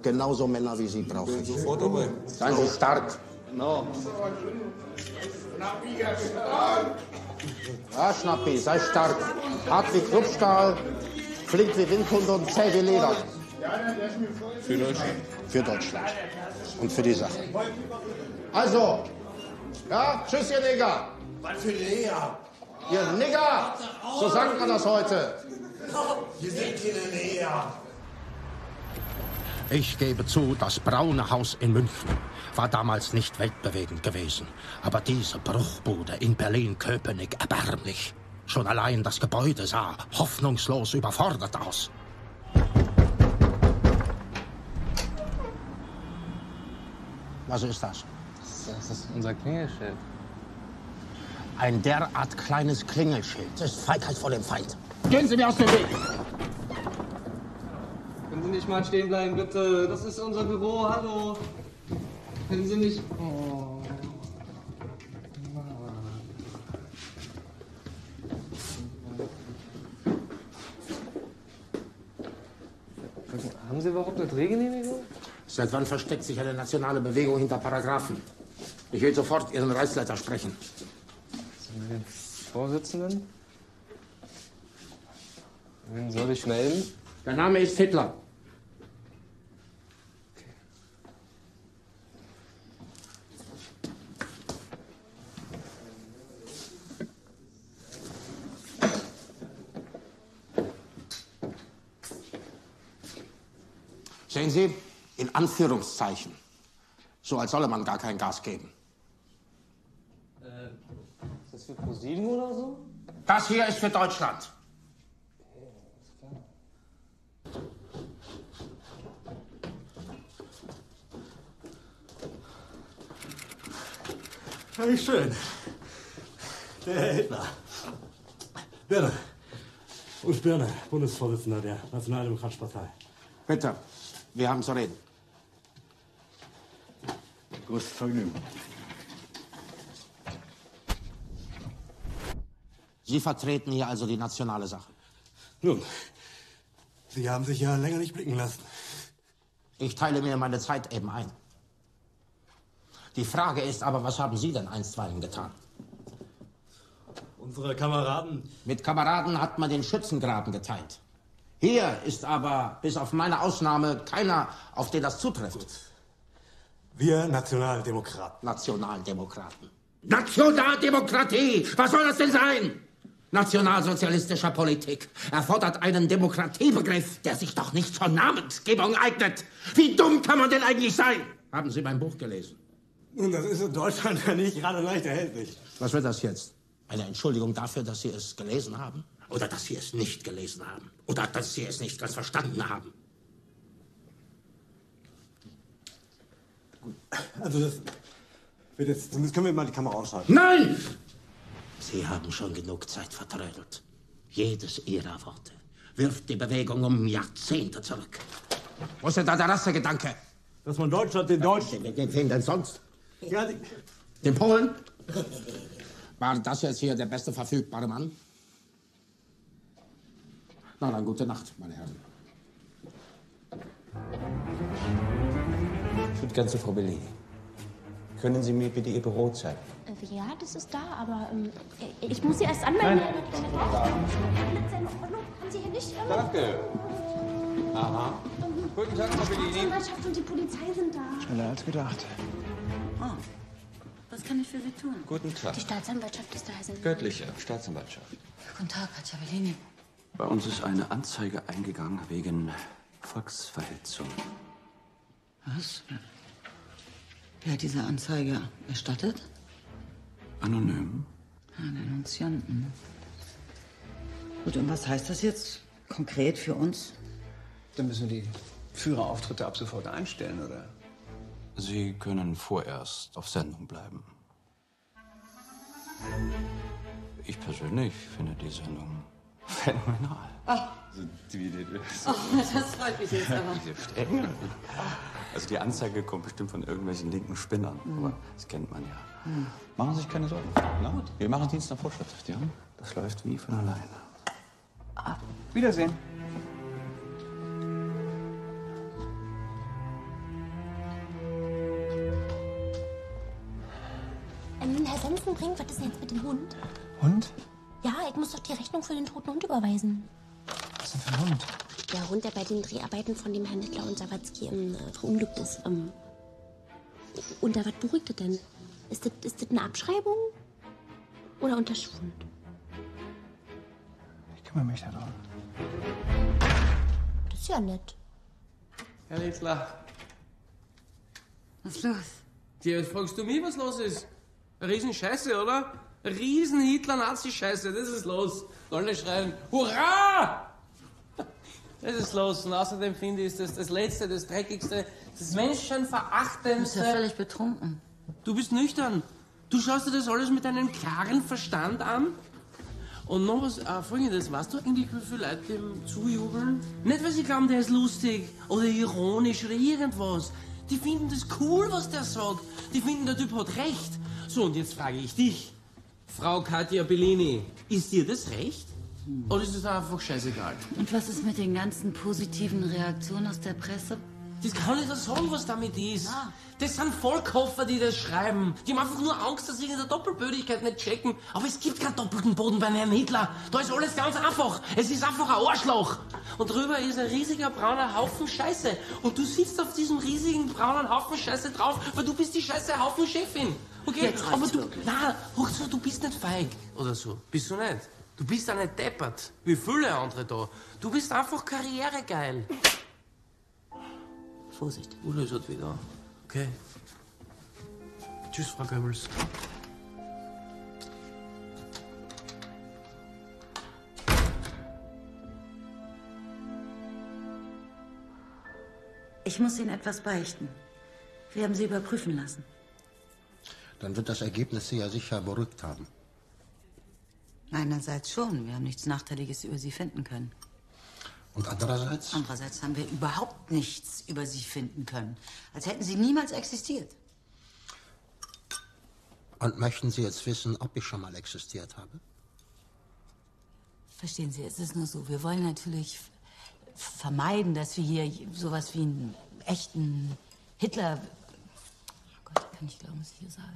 Genauso Männer wie Sie brauche ich. Sofort dabei. Seien Sie stark. Genau. Ja, Schnappi, sei stark. Hart wie Kruppstahl, flink wie Windhunde und zäh wie Leder. Für Deutschland. Für Deutschland. Und für die Sache. Also, ja, tschüss, ihr Nigger. Was für Lea? Ihr Nigger! So sagt man das heute. Wir sind keine Lea. Ich gebe zu, das Braune Haus in München war damals nicht weltbewegend gewesen. Aber diese Bruchbude in Berlin-Köpenick erbärmlich. Schon allein das Gebäude sah hoffnungslos überfordert aus. Was ist das? Das ist unser Klingelschild. Ein derart kleines Klingelschild. Das ist Feigheit vor dem Feind. Gehen Sie mir aus dem Weg! Können Sie nicht mal stehen bleiben, bitte? Das ist unser Büro, hallo. Können Sie nicht... Oh. Haben Sie überhaupt eine Drehgenehmigung? Seit wann versteckt sich eine nationale Bewegung hinter Paragraphen? Ich will sofort Ihren Reichsleiter sprechen. Sind Sie den Vorsitzenden? Wen soll ich melden? Der Name ist Hitler. Sehen Sie, in Anführungszeichen. So, als solle man gar kein Gas geben. Ist das für ProSieben oder so? Das hier ist für Deutschland. Ja, wie schön. Der Herr Hitler. Birne. Ulf Birne, Bundesvorsitzender der Nationaldemokratischen Partei. Bitte, wir haben zu reden. Großes Vergnügen. Sie vertreten hier also die nationale Sache. Nun, Sie haben sich ja länger nicht blicken lassen. Ich teile mir meine Zeit eben ein. Die Frage ist aber, was haben Sie denn einstweilen getan? Unsere Kameraden... Mit Kameraden hat man den Schützengraben geteilt. Hier ist aber, bis auf meine Ausnahme, keiner, auf den das zutrifft. Wir Nationaldemokraten. Nationaldemokraten. Nationaldemokratie! Was soll das denn sein? Nationalsozialistischer Politik erfordert einen Demokratiebegriff, der sich doch nicht zur Namensgebung eignet. Wie dumm kann man denn eigentlich sein? Haben Sie mein Buch gelesen? Nun, das ist in Deutschland ja nicht gerade leicht erhältlich. Was wird das jetzt? Eine Entschuldigung dafür, dass Sie es gelesen haben? Oder dass Sie es nicht gelesen haben? Oder dass Sie es nicht ganz verstanden haben? Gut. Also das wird jetzt... Zumindest können wir mal die Kamera ausschalten. Nein! Sie haben schon genug Zeit vertrödelt. Jedes Ihrer Worte wirft die Bewegung um Jahrzehnte zurück. Wo ist denn da der Rassegedanke? dass man Deutschland den Deutschen... Wen denn sonst? Ja, Den Polen? War das jetzt hier der beste verfügbare Mann? Na dann, gute Nacht, meine Herren. Ich würde gerne zu Frau Bellini. Können Sie mir bitte Ihr Büro zeigen? Ja, das ist da, aber ich muss Sie erst anmelden. Haben Sie hier nicht? Danke. Aha. Guten Tag, Frau Die Bellini. Staatsanwaltschaft und die Polizei sind da. Schneller als gedacht. Oh, was kann ich für Sie tun? Guten Tag. Die Staatsanwaltschaft ist da. Sind Göttliche Staatsanwaltschaft. Guten Tag, Herr Ciavellini. Bei uns ist eine Anzeige eingegangen wegen Volksverhetzung. Was? Wer hat diese Anzeige erstattet? Anonym? Denunzianten. Gut, und was heißt das jetzt konkret für uns? Dann müssen wir die Führerauftritte ab sofort einstellen, oder? Sie können vorerst auf Sendung bleiben. Ich persönlich finde die Sendung phänomenal. Ach. Also, Das freut mich jetzt aber. Diese Strenge. Also die Anzeige kommt bestimmt von irgendwelchen linken Spinnern. Aber das kennt man ja. Machen Sie sich keine Sorgen. Na gut. Wir machen Dienst nach Vorschrift. Ja? Das läuft wie von alleine. Wiedersehen. Herr Sensenbrink, was ist denn jetzt mit dem Hund? Hund? Ja, ich muss doch die Rechnung für den toten Hund überweisen. Was ist denn für ein Hund? Der Hund, der bei den Dreharbeiten von dem Herrn Hitler und Sawatzki verunglückt ist. Unter was beruhigt das denn? Ist das eine Abschreibung? Oder unter Schwund? Ich kümmere mich darum. Das ist ja nett. Herr Hitler. Was ist los? Tja, was fragst du mich, was los ist? Eine Riesenscheiße, oder? Eine riesen Hitler-Nazi-Scheiße, das ist los. Alle schreien, Hurra! Das ist los. Und außerdem finde ich, ist das Letzte, das Dreckigste, das Menschenverachtendste. Du bist ja völlig betrunken. Du bist nüchtern. Du schaust dir das alles mit einem klaren Verstand an. Und noch was, Folgendes, weißt du eigentlich, wie viele Leute dem zujubeln? Nicht, weil sie glauben, der ist lustig oder ironisch oder irgendwas. Die finden das cool, was der sagt. Die finden, der Typ hat recht. So, und jetzt frage ich dich, Frau Katja Bellini, ist dir das recht? Oder ist es einfach scheißegal? Und was ist mit den ganzen positiven Reaktionen aus der Presse? Das kann ich nicht sagen, was damit ist. Das sind Vollkoffer, die das schreiben. Die haben einfach nur Angst, dass sie in der Doppelbödigkeit nicht checken. Aber es gibt keinen doppelten Boden bei Herrn Hitler. Da ist alles ganz einfach. Es ist einfach ein Arschloch. Und drüber ist ein riesiger brauner Haufen Scheiße. Und du sitzt auf diesem riesigen braunen Haufen Scheiße drauf, weil du bist die Scheiße Haufen Chefin. Okay? Aber du, nein, du bist nicht feig oder so. Bist du nicht. Du bist auch nicht deppert, wie viele andere da. Du bist einfach karrieregeil. Vorsicht. Udo ist halt wieder. Okay. Tschüss, Frau Goebbels. Ich muss Ihnen etwas beichten. Wir haben Sie überprüfen lassen. Dann wird das Ergebnis Sie ja sicher beruhigt haben. Einerseits schon. Wir haben nichts Nachteiliges über Sie finden können. Und andererseits? Andererseits haben wir überhaupt nichts über Sie finden können. Als hätten Sie niemals existiert. Und möchten Sie jetzt wissen, ob ich schon mal existiert habe? Verstehen Sie, es ist nur so. Wir wollen natürlich vermeiden, dass wir hier sowas wie einen echten Hitler... Oh Gott, ich kann nicht glauben, was ich hier sage.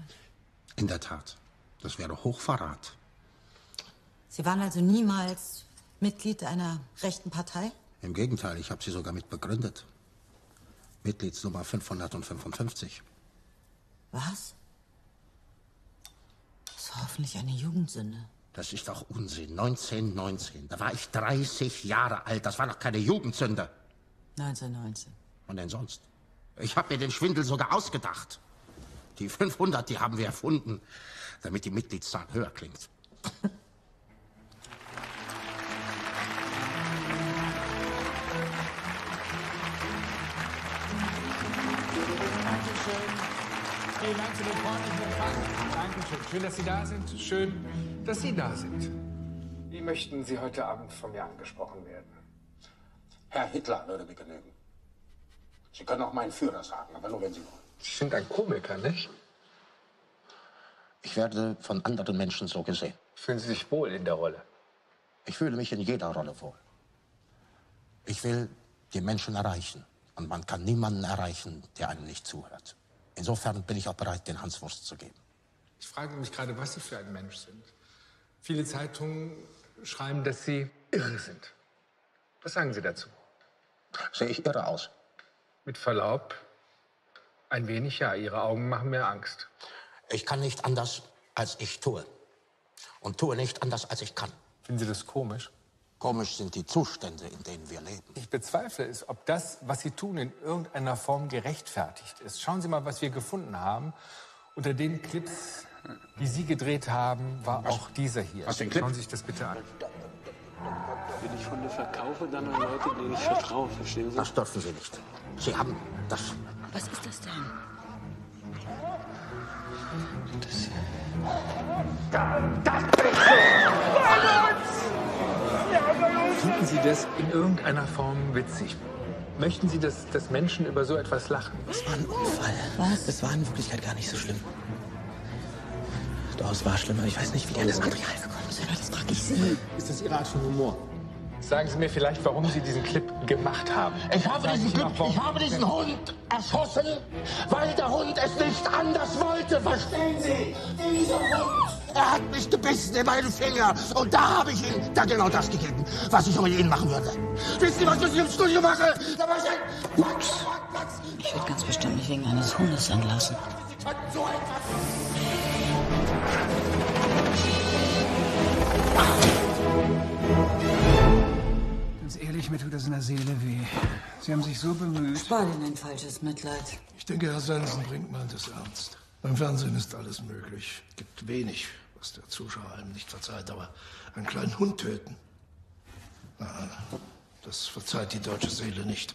In der Tat. Das wäre Hochverrat. Sie waren also niemals Mitglied einer rechten Partei? Im Gegenteil, ich habe sie sogar mit begründet. Mitgliedsnummer 555. Was? Das war hoffentlich eine Jugendsünde. Das ist doch Unsinn. 1919. Da war ich 30 Jahre alt. Das war doch keine Jugendsünde. 1919. Und denn sonst? Ich habe mir den Schwindel sogar ausgedacht. Die 500, die haben wir erfunden, damit die Mitgliedszahl höher klingt. Vielen Dank für den freundlichen Empfang. Dankeschön. Schön, dass Sie da sind. Schön, dass Sie da sind. Wie möchten Sie heute Abend von mir angesprochen werden? Herr Hitler würde mir genügen. Sie können auch meinen Führer sagen, aber nur wenn Sie wollen. Sie sind ein Komiker, nicht? Ich werde von anderen Menschen so gesehen. Fühlen Sie sich wohl in der Rolle? Ich fühle mich in jeder Rolle wohl. Ich will die Menschen erreichen. Und man kann niemanden erreichen, der einem nicht zuhört. Insofern bin ich auch bereit, den Hanswurst zu geben. Ich frage mich gerade, was Sie für ein Mensch sind. Viele Zeitungen schreiben, dass Sie irre sind. Was sagen Sie dazu? Sehe ich irre aus? Mit Verlaub, ein wenig ja. Ihre Augen machen mir Angst. Ich kann nicht anders, als ich tue. Und tue nicht anders, als ich kann. Finden Sie das komisch? Komisch sind die Zustände, in denen wir leben. Ich bezweifle es, ob das, was Sie tun, in irgendeiner Form gerechtfertigt ist. Schauen Sie mal, was wir gefunden haben. Unter den Clips, die Sie gedreht haben, war auch dieser hier. Was, den Clip? Schauen Sie sich das bitte an. Wenn ich Hunde verkaufe, dann an Leute, denen ich vertraue, verstehen Sie? Das dürfen Sie nicht. Sie haben das... Was ist das denn? Finden Sie das in irgendeiner Form witzig? Möchten Sie, dass Menschen über so etwas lachen? Das war ein Unfall. Was? Das war in Wirklichkeit gar nicht so schlimm. Doch, es war schlimm, aber ich weiß nicht, wie die an das Material gekommen sind. Das frage ich Sie. Ist das Ihre Art von Humor? Sagen Sie mir vielleicht, warum Sie diesen Clip gemacht haben. Ich habe diesen Hund erschossen, weil der Hund es nicht anders wollte. Verstehen Sie? Dieser Hund, er hat mich gebissen in meinen Finger. Und da habe ich ihm dann genau das gegeben, was ich mit Ihnen machen würde. Wissen Sie, was ich im Studio mache? Da war ich ein Max. Ich werde ganz bestimmt nicht wegen eines Hundes entlassen. So etwas. Ganz ehrlich, mir tut das in der Seele weh. Sie haben sich so bemüht. Spar Ihnen ein falsches Mitleid. Ich denke, Herr Sensenbrink meint es ernst. Beim Fernsehen ist alles möglich. Gibt wenig, was der Zuschauer einem nicht verzeiht, aber einen kleinen Hund töten, na, das verzeiht die deutsche Seele nicht.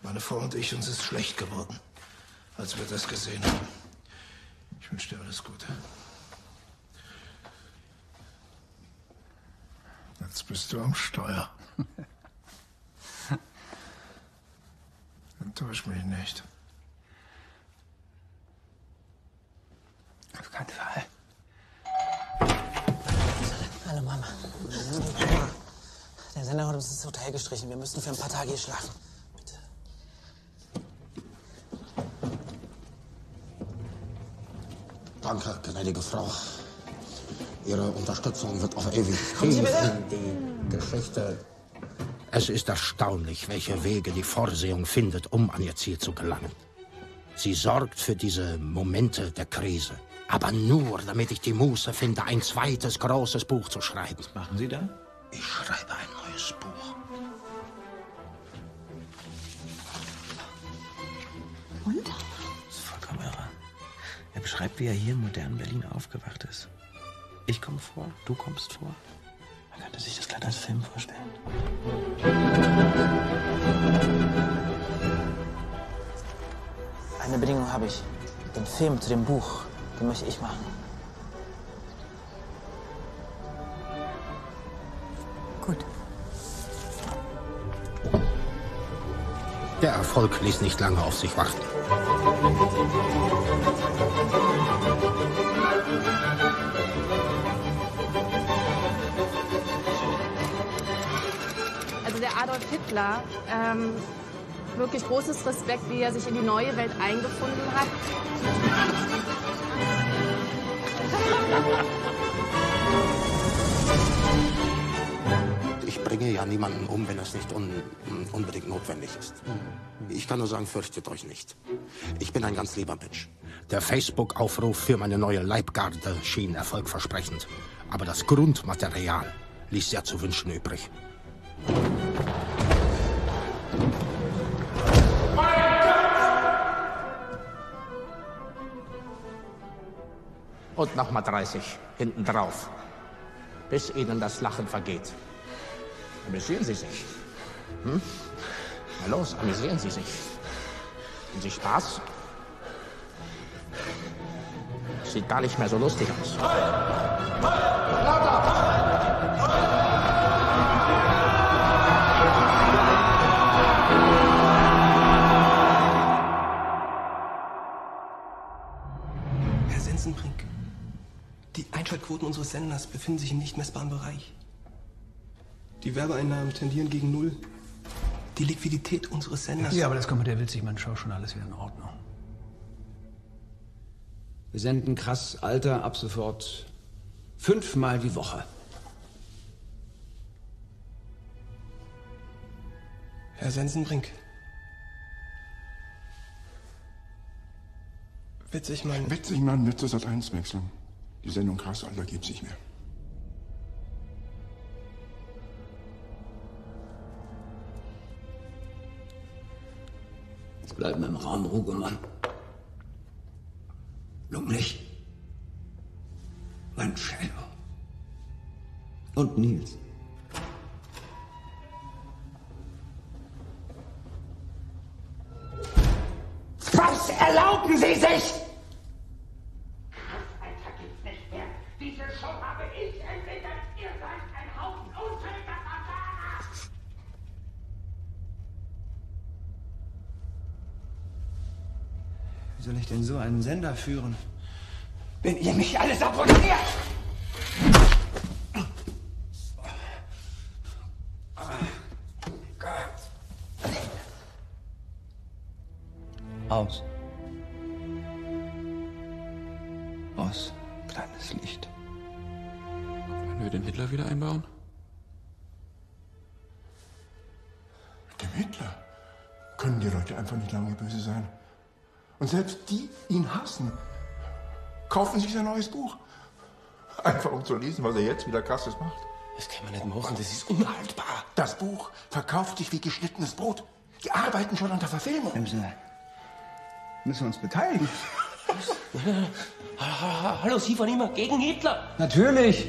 Meine Frau und ich, uns ist schlecht geworden, als wir das gesehen haben. Ich wünsche dir alles Gute. Jetzt bist du am Steuer. Enttäusch mich nicht. Auf keinen Fall. Hallo, Mama. Der Sender hat uns ins Hotel gestrichen. Wir müssen für ein paar Tage hier schlafen. Bitte. Danke, gnädige Frau. Ihre Unterstützung wird auf ewig Kommen Sie bitte? in die Geschichte. Es ist erstaunlich, welche Wege die Vorsehung findet, um an ihr Ziel zu gelangen. Sie sorgt für diese Momente der Krise. Aber nur, damit ich die Muße finde, ein zweites großes Buch zu schreiben. Was machen Sie da? Ich schreibe ein neues Buch. Und? Das ist vollkommen irre. Er beschreibt, wie er hier im modernen Berlin aufgewacht ist. Ich komme vor, du kommst vor. Man könnte sich das gleich als Film vorstellen. Eine Bedingung habe ich. Den Film zu dem Buch, den möchte ich machen. Gut. Der Erfolg ließ nicht lange auf sich warten. Also der Adolf Hitler, wirklich großes Respekt, wie er sich in die neue Welt eingefunden hat. Ich bringe ja niemanden um, wenn es nicht unbedingt notwendig ist. Ich kann nur sagen, fürchtet euch nicht. Ich bin ein ganz lieber Mensch. Der Facebook-Aufruf für meine neue Leibgarde schien erfolgversprechend. Aber das Grundmaterial ließ sehr zu wünschen übrig. Und nochmal 30 hinten drauf, bis Ihnen das Lachen vergeht. Amüsieren Sie sich. Hm? Na los, amüsieren Sie sich. Haben Sie Spaß? Sieht gar nicht mehr so lustig aus. unseres Senders befinden sich im nicht messbaren Bereich. Die Werbeeinnahmen tendieren gegen Null. Die Liquidität unseres Senders... Ja, aber das kommt mit der Witzigmann-Show schon alles wieder in Ordnung. Wir senden Krass Alter ab sofort 5-mal die Woche. Herr Sensenbrink. Witzigmann. Witzigmann wird zu Sat.1 wechseln. Die Sendung Krass Alter gibt sich mehr. Jetzt bleiben im Raum Rugemann. Lumlich. Mancello. Und Nils. Was erlauben Sie sich? Alter gibt's nicht mehr. Diese Show habe ich entwickelt. Ihr seid ein Haufen unfähiger Versager. Wie soll ich denn so einen Sender führen? Wenn ihr mich alles abonniert! Aus. Aus, kleines Licht. Wenn wir den Hitler wieder einbauen? Mit dem Hitler können die Leute einfach nicht lange böse sein. Und selbst die ihn hassen, kaufen sich sein neues Buch. Einfach um zu lesen, was er jetzt wieder Krasses macht. Das kann man nicht machen, das ist unhaltbar. Das Buch verkauft sich wie geschnittenes Brot. Die arbeiten schon an der Verfilmung. Müssen wir uns beteiligen? Hallo, Sie waren immer gegen Hitler. Natürlich.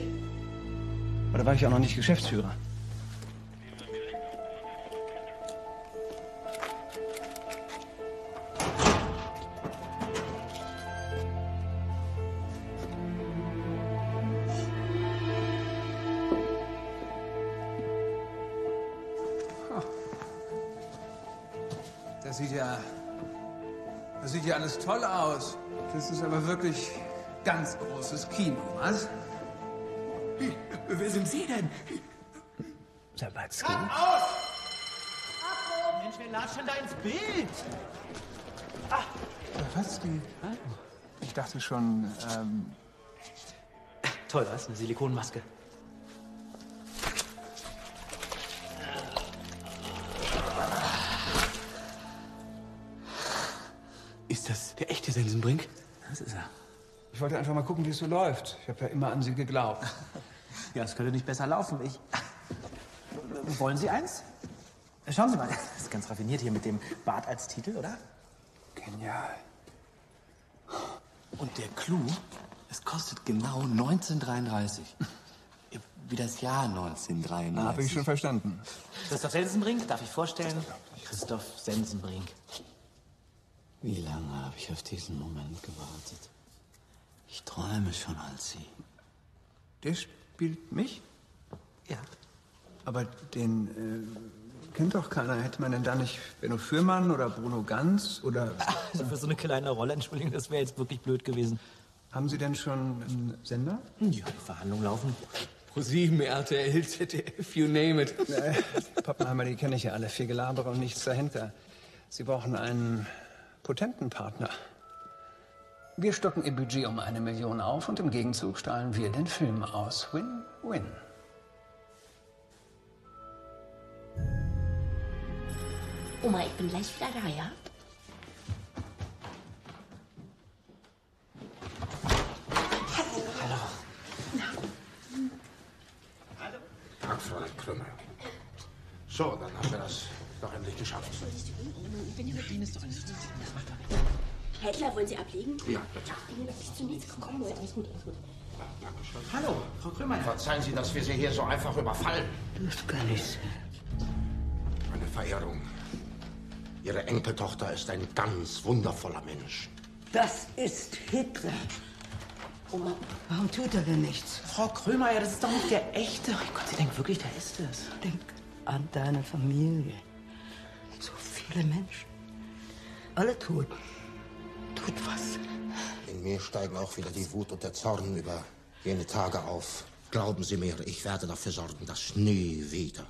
Aber da war ich auch noch nicht Geschäftsführer. Das sieht ja alles toll aus. Das ist aber wirklich ganz großes Kino, was? Wer sind Sie denn? Sawatzki. Mensch, wer latscht denn da ins Bild? Sawatzki? Ich dachte schon, Toll, was? Eine Silikonmaske. Ist das der echte Sensenbrink? Das ist er. Ich wollte einfach mal gucken, wie es so läuft. Ich habe ja immer an Sie geglaubt. Ja, es könnte nicht besser laufen. Wollen Sie eins? Schauen Sie mal, das ist ganz raffiniert hier mit dem Bart als Titel, oder? Genial. Und der Clou, es kostet genau 1933. Wie das Jahr 1933. Habe ich schon verstanden. Christoph Sensenbrink, darf ich vorstellen? Christoph Sensenbrink. Wie lange habe ich auf diesen Moment gewartet? Ich träume schon als Sie. Der spielt mich? Ja. Aber den kennt doch keiner. Hätte man denn da nicht Benno Fürmann oder Bruno Ganz oder... Also für so eine kleine Rolle, Entschuldigung, das wäre jetzt wirklich blöd gewesen. Haben Sie denn schon einen Sender? Ja, die Verhandlungen laufen. Pro7, RTL, ZDF, you name it. Pappenheimer, die kenne ich ja alle. Viel Gelaber und nichts dahinter. Sie brauchen einen potenten Partner. Wir stocken Ihr Budget um 1 Million auf und im Gegenzug strahlen wir den Film aus. Win-win. Oma, ich bin gleich wieder da, ja? Tag, Fräulein Krümmer. So, dann haben wir das doch endlich geschafft. Ich bin ja mit Ihnen, ist doch alles gut. Herr Hitler, wollen Sie ablegen? Ja, bitte. Ich bin ja wirklich zu nichts gekommen heute. Alles gut, alles gut. Dankeschön. Hallo, Frau Krümmer. Verzeihen Sie, dass wir Sie hier so einfach überfallen. Das kann ich sehen. Meine Verehrung. Ihre Enkeltochter ist ein ganz wundervoller Mensch. Das ist Hitler. Oma. Warum tut er denn nichts? Frau Krümmer, das ist doch nicht der echte. Oh Gott, Sie denken wirklich, der ist es. Denk an deine Familie. So viele Menschen. Alle Toten. Tut was. In mir steigen auch wieder die Wut und der Zorn über jene Tage auf. Glauben Sie mir, ich werde dafür sorgen, dass nie wieder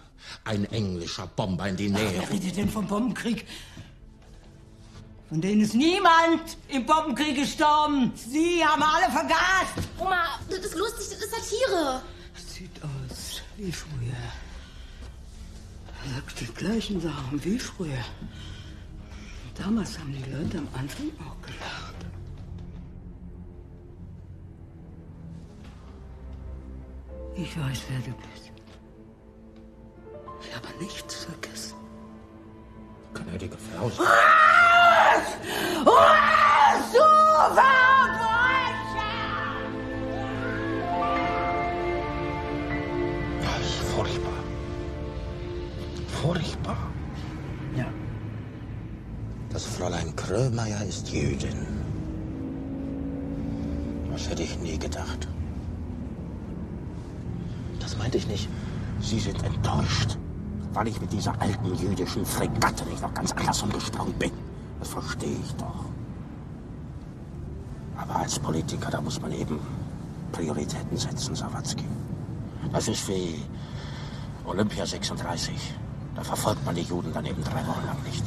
ein englischer Bomber in die Nähe... Wer redet denn vom Bombenkrieg? Von denen ist niemand im Bombenkrieg gestorben. Sie haben alle vergast. Oma, das ist lustig, das ist Satire. Das sieht aus wie früher. Du sagst die gleichen Sachen wie früher. Damals haben die Leute am Anfang auch gelacht. Ich weiß, wer du bist. Ich habe nichts vergessen. Gnädige Frau. Was? Du Verbrecher! Das ist furchtbar. Furchtbar. Ja. Das Fräulein Krömeier ist Jüdin. Das hätte ich nie gedacht. Das meinte ich nicht. Sie sind enttäuscht, weil ich mit dieser alten jüdischen Fregatte nicht noch ganz anders umgesprungen bin. Das verstehe ich doch. Aber als Politiker, da muss man eben Prioritäten setzen, Sawatzki. Das ist wie Olympia 36. Da verfolgt man die Juden dann eben 3 Wochen lang nicht.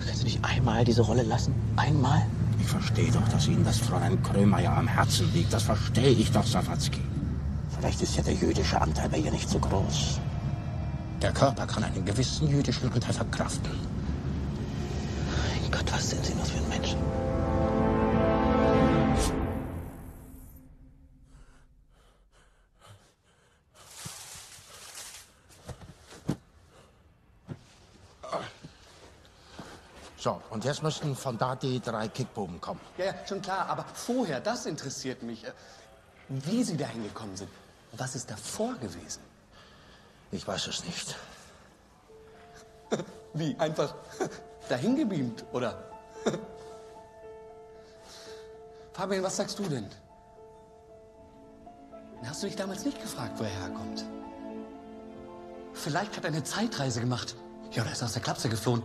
Kannst du nicht einmal diese Rolle lassen? Einmal? Ich verstehe doch, dass Ihnen das Fräulein Krömeier am Herzen liegt. Das verstehe ich doch, Sawatzki. Vielleicht ist ja der jüdische Anteil bei ihr nicht so groß. Der Körper kann einen gewissen jüdischen Anteil verkraften. Mein Gott, was sind Sie noch für ein Mensch? So, und jetzt müssten von da die 3 Kickbuben kommen. Ja, schon klar, aber vorher, das interessiert mich, wie Sie da hingekommen sind. Was ist davor gewesen? Ich weiß es nicht. Wie? Einfach dahin gebeamt, oder? Fabian, was sagst du denn? Hast du dich damals nicht gefragt, wo er herkommt? Vielleicht hat er eine Zeitreise gemacht. Ja, oder ist aus der Klapse geflohen.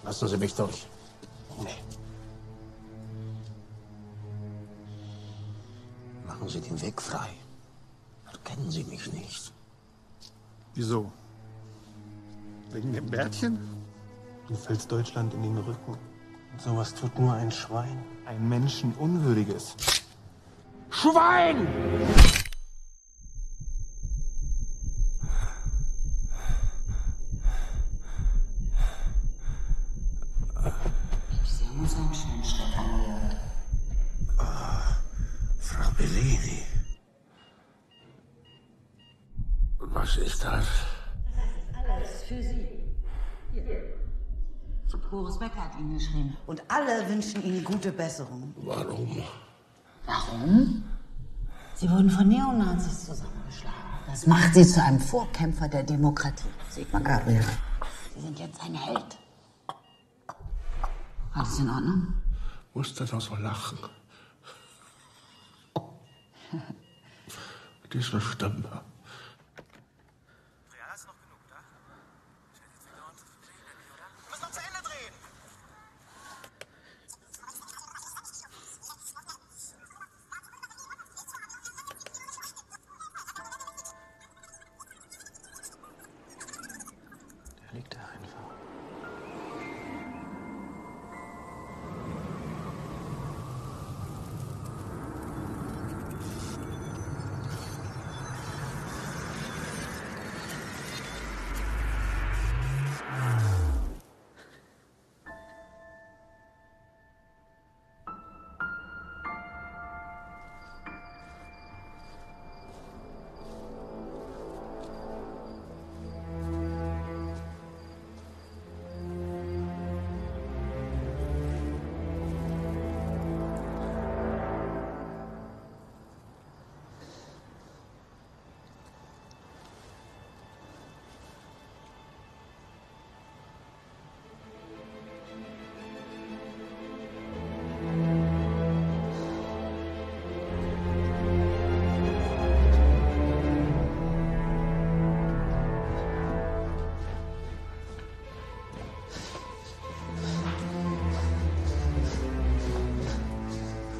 Lassen Sie mich durch. Nee. Machen Sie den Weg frei. Erkennen Sie mich nicht. Wieso? Wegen dem Bärtchen? Du fällst Deutschland in den Rücken. Und sowas tut nur ein Schwein. Ein menschenunwürdiges. Schwein! Sie haben uns einen schönen Schritt angehört. Frau Bellini. Was ist das? Alles für Sie. Hier. Boris Becker hat Ihnen geschrieben. Und alle wünschen Ihnen gute Besserung. Warum? Warum? Sie wurden von Neonazis zusammengeschlagen. Das macht Sie zu einem Vorkämpfer der Demokratie, Sigmar Gabriel. Sie sind jetzt ein Held. Alles in Ordnung? Musste doch so lachen. Diese Stimme. Der liegt da einfach.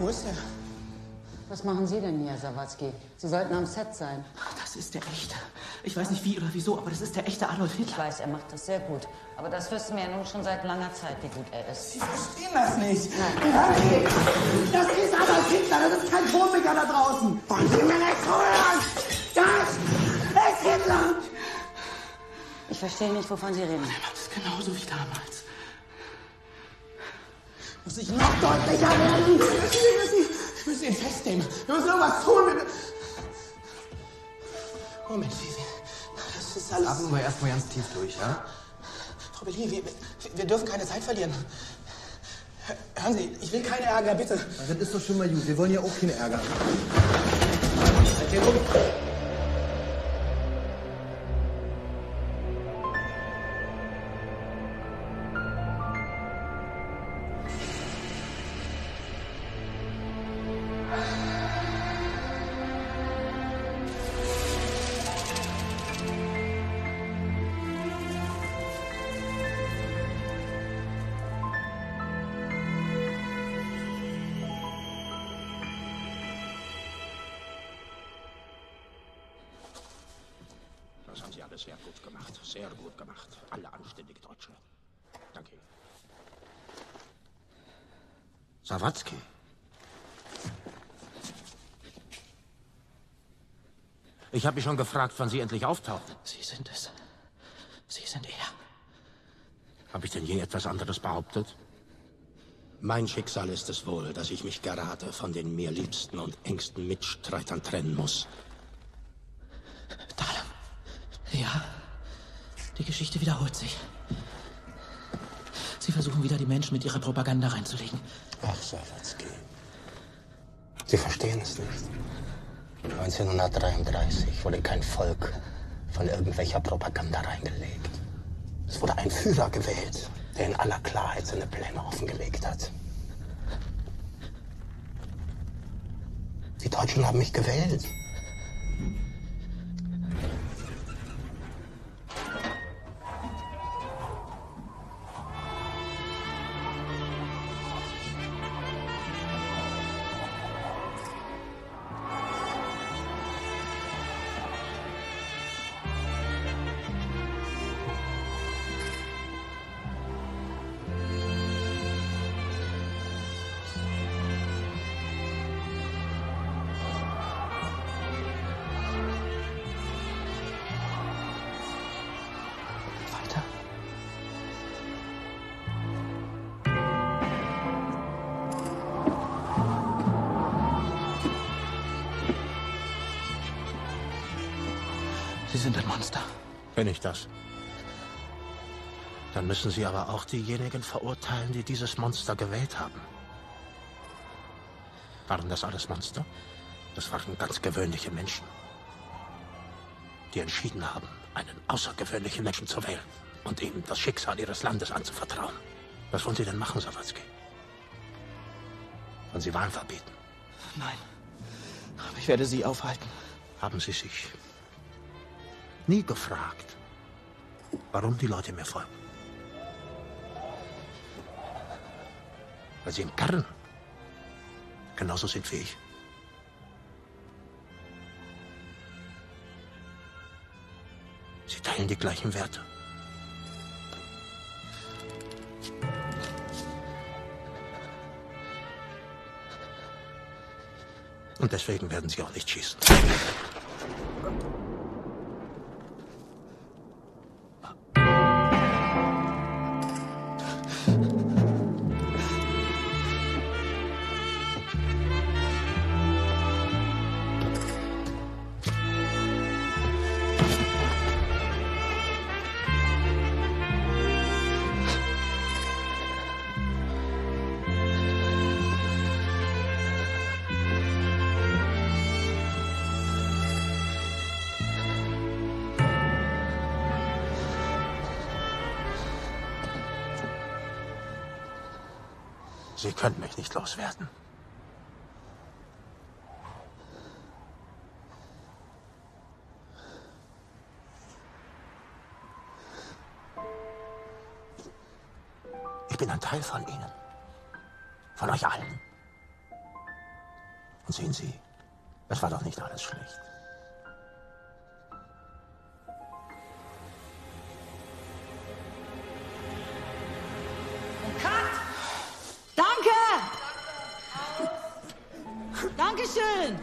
Wo ist er? Was machen Sie denn hier, Sawatzki? Sie sollten am Set sein. Das ist der echte. Ich weiß nicht wie oder wieso, aber das ist der echte Adolf Hitler. Ich weiß, er macht das sehr gut. Aber das wissen wir ja nun schon seit langer Zeit, wie gut er ist. Sie verstehen das nicht. Nein. Das ist Adolf Hitler, das ist kein Komiker da draußen. Wollen Sie mir nicht zuhören? Das ist Hitler. Ich verstehe nicht, wovon Sie reden. Er macht es genauso wie damals. Muss ich noch deutlicher werden? Wir müssen ihn festnehmen. Wir müssen irgendwas tun. Moment, das ist alles... Atmen wir erstmal ganz tief durch, ja? Frau Belli, wir dürfen keine Zeit verlieren. Hören Sie, ich will keine Ärger, bitte. Das ist doch schon mal gut. Wir wollen ja auch keine Ärger. Halt den Mund. Das haben Sie alles sehr gut gemacht. Sehr gut gemacht. Alle anständige Deutsche. Danke. Sawatzki. Ich habe mich schon gefragt, wann Sie endlich auftauchen. Sie sind es. Sie sind er. Habe ich denn je etwas anderes behauptet? Mein Schicksal ist es wohl, dass ich mich gerade von den mir liebsten und engsten Mitstreitern trennen muss. Ja, die Geschichte wiederholt sich. Sie versuchen wieder, die Menschen mit ihrer Propaganda reinzulegen. Ach, Sawatzki. Sie verstehen es nicht. 1933 wurde kein Volk von irgendwelcher Propaganda reingelegt. Es wurde ein Führer gewählt, der in aller Klarheit seine Pläne offengelegt hat. Die Deutschen haben mich gewählt. Sie sind ein Monster. Bin ich das? Dann müssen Sie aber auch diejenigen verurteilen, die dieses Monster gewählt haben. Waren das alles Monster? Das waren ganz gewöhnliche Menschen, die entschieden haben, einen außergewöhnlichen Menschen zu wählen und ihm das Schicksal ihres Landes anzuvertrauen. Was wollen Sie denn machen, Sawatzki? Wollen Sie Wahlen verbieten? Nein, aber ich werde Sie aufhalten. Haben Sie sich nie gefragt, warum die Leute mir folgen? Weil sie im Kern genauso sind wie ich. Sie teilen die gleichen Werte. Und deswegen werden sie auch nicht schießen. Sie können mich nicht loswerden. Ich bin ein Teil von Ihnen. Von euch allen. Sehen Sie, es war doch nicht alles schlecht. Danke! Dankeschön!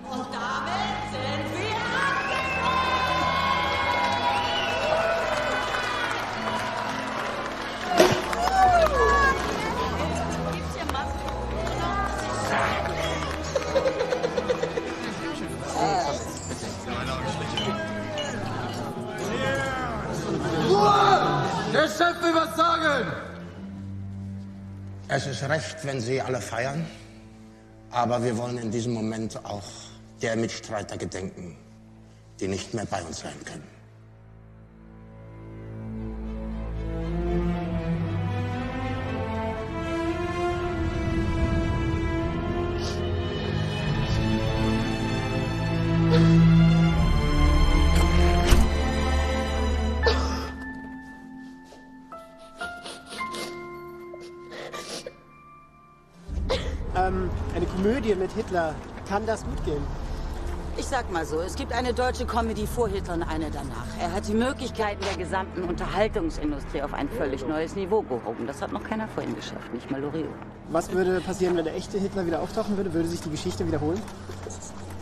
Und damit sind wir Ruhe! Der Chef will was sagen! Es ist recht, wenn Sie alle feiern, aber wir wollen in diesem Moment auch der Mitstreiter gedenken, die nicht mehr bei uns sein können. Eine Komödie mit Hitler. Kann das gut gehen? Ich sag mal so, es gibt eine deutsche Comedy vor Hitler und eine danach. Er hat die Möglichkeiten der gesamten Unterhaltungsindustrie auf ein völlig neues Niveau gehoben. Das hat noch keiner vorhin geschafft, nicht mal Loriot. Was würde passieren, wenn der echte Hitler wieder auftauchen würde? Würde sich die Geschichte wiederholen?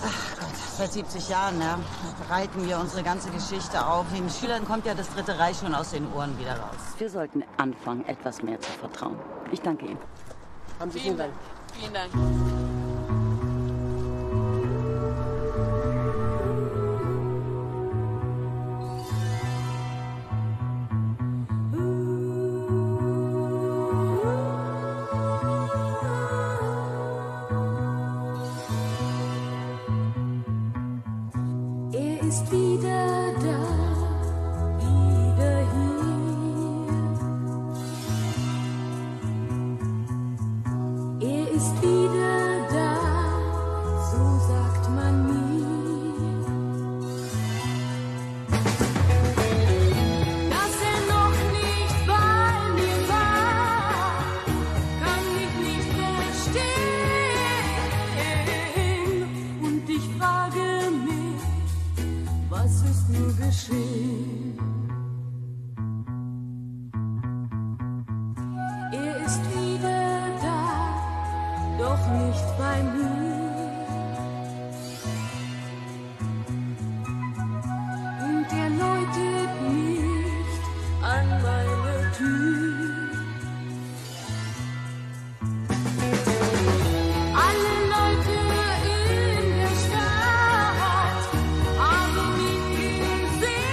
Ach Gott, seit 70 Jahren, ja, bereiten wir unsere ganze Geschichte auf. Den Schülern kommt ja das Dritte Reich schon aus den Ohren wieder raus. Wir sollten anfangen, etwas mehr zu vertrauen. Ich danke Ihnen. Haben Sie vielen Dank. Vielen Dank. Er ist wieder da, wieder hier. Er ist wieder da, so sagt man mir. Dass er noch nicht bei mir war, kann ich nicht verstehen. Und ich frage mich, was ist nur geschehen? Er ist wieder da, doch nicht bei mir. Und er läutet nicht an meine Tür. Alle Leute in der Stadt haben ihn gesehen.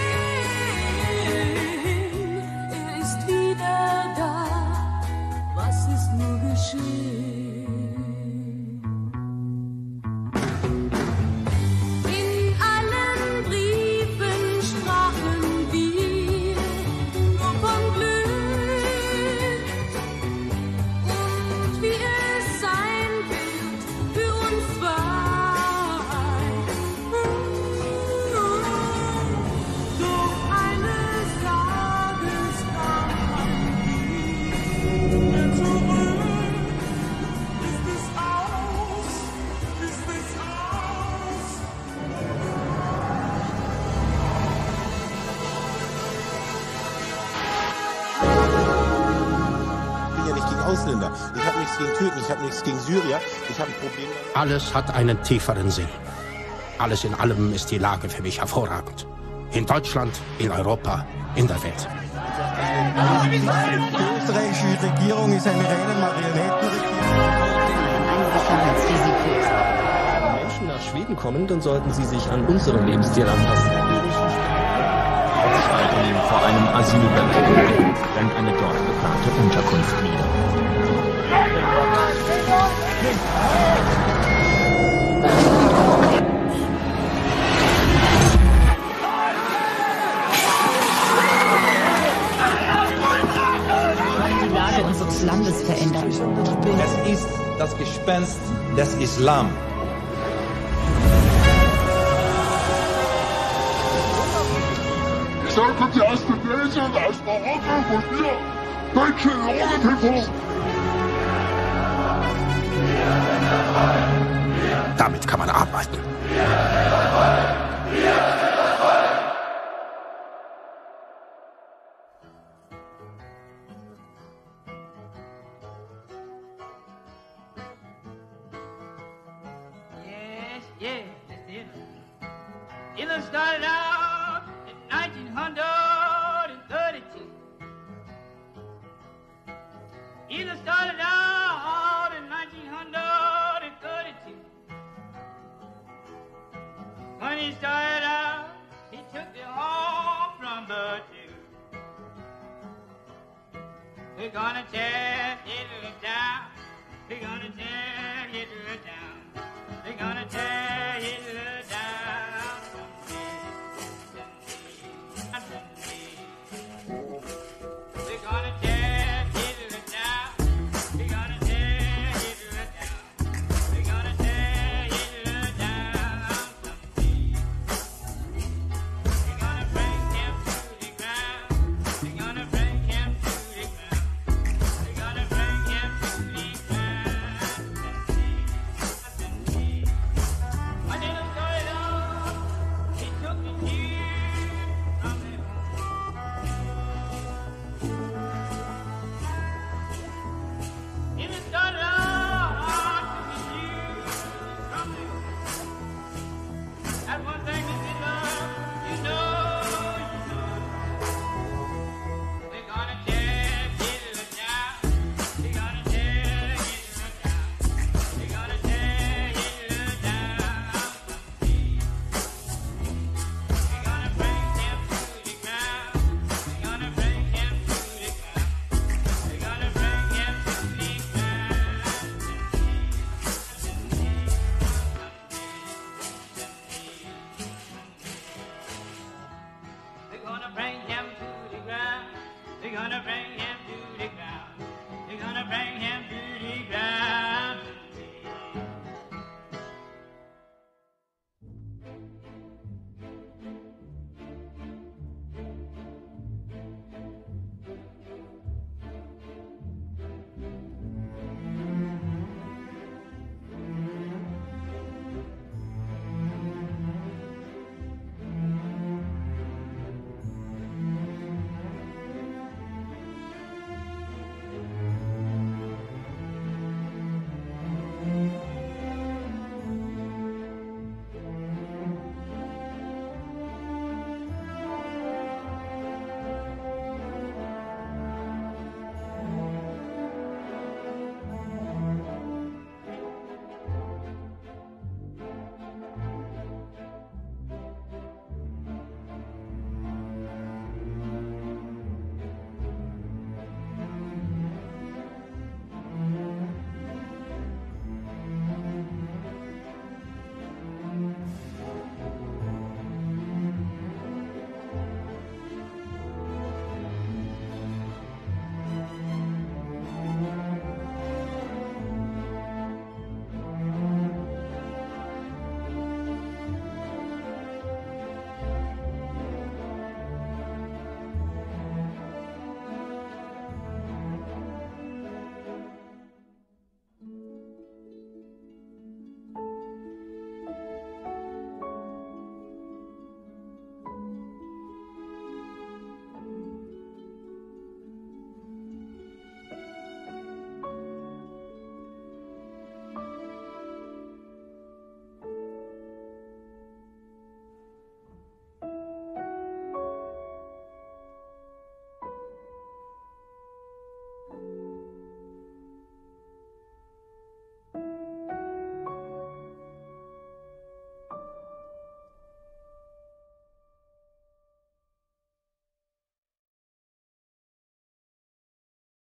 Er ist wieder da, was ist nur geschehen? In allen Briefen sprachen wir nur von Glück und wie es sein wird für uns zwei. Doch eines Tages kam wir zurück. Ist es aus? Ist es aus? Ich bin ja nicht gegen Ausländer. Ich habe nichts gegen Türken, ich habe nichts gegen Syrier. Ich habe ein Problem. Alles hat einen tieferen Sinn. Alles in allem ist die Lage für mich hervorragend. In Deutschland, in Europa, in der Welt. Die österreichische Regierung ist eine reine Marionettenregierung. Wenn Menschen nach Schweden kommen, dann sollten sie sich an unseren Lebensstil anpassen. Ausschreitungen vor einem Asylwerk brennt eine dort geplante Unterkunft nieder. Die Lage unseres Landes verändern. Es ist das Gespenst des Islam. Ich soll kommt die erste Böse aus Marokko von mir. Damit kann man arbeiten. Yes, Hitler started out in 1932. Hitler started out in 1932. When he started out, he took the home from the Jews. We're gonna tear Hitler down. We're gonna tear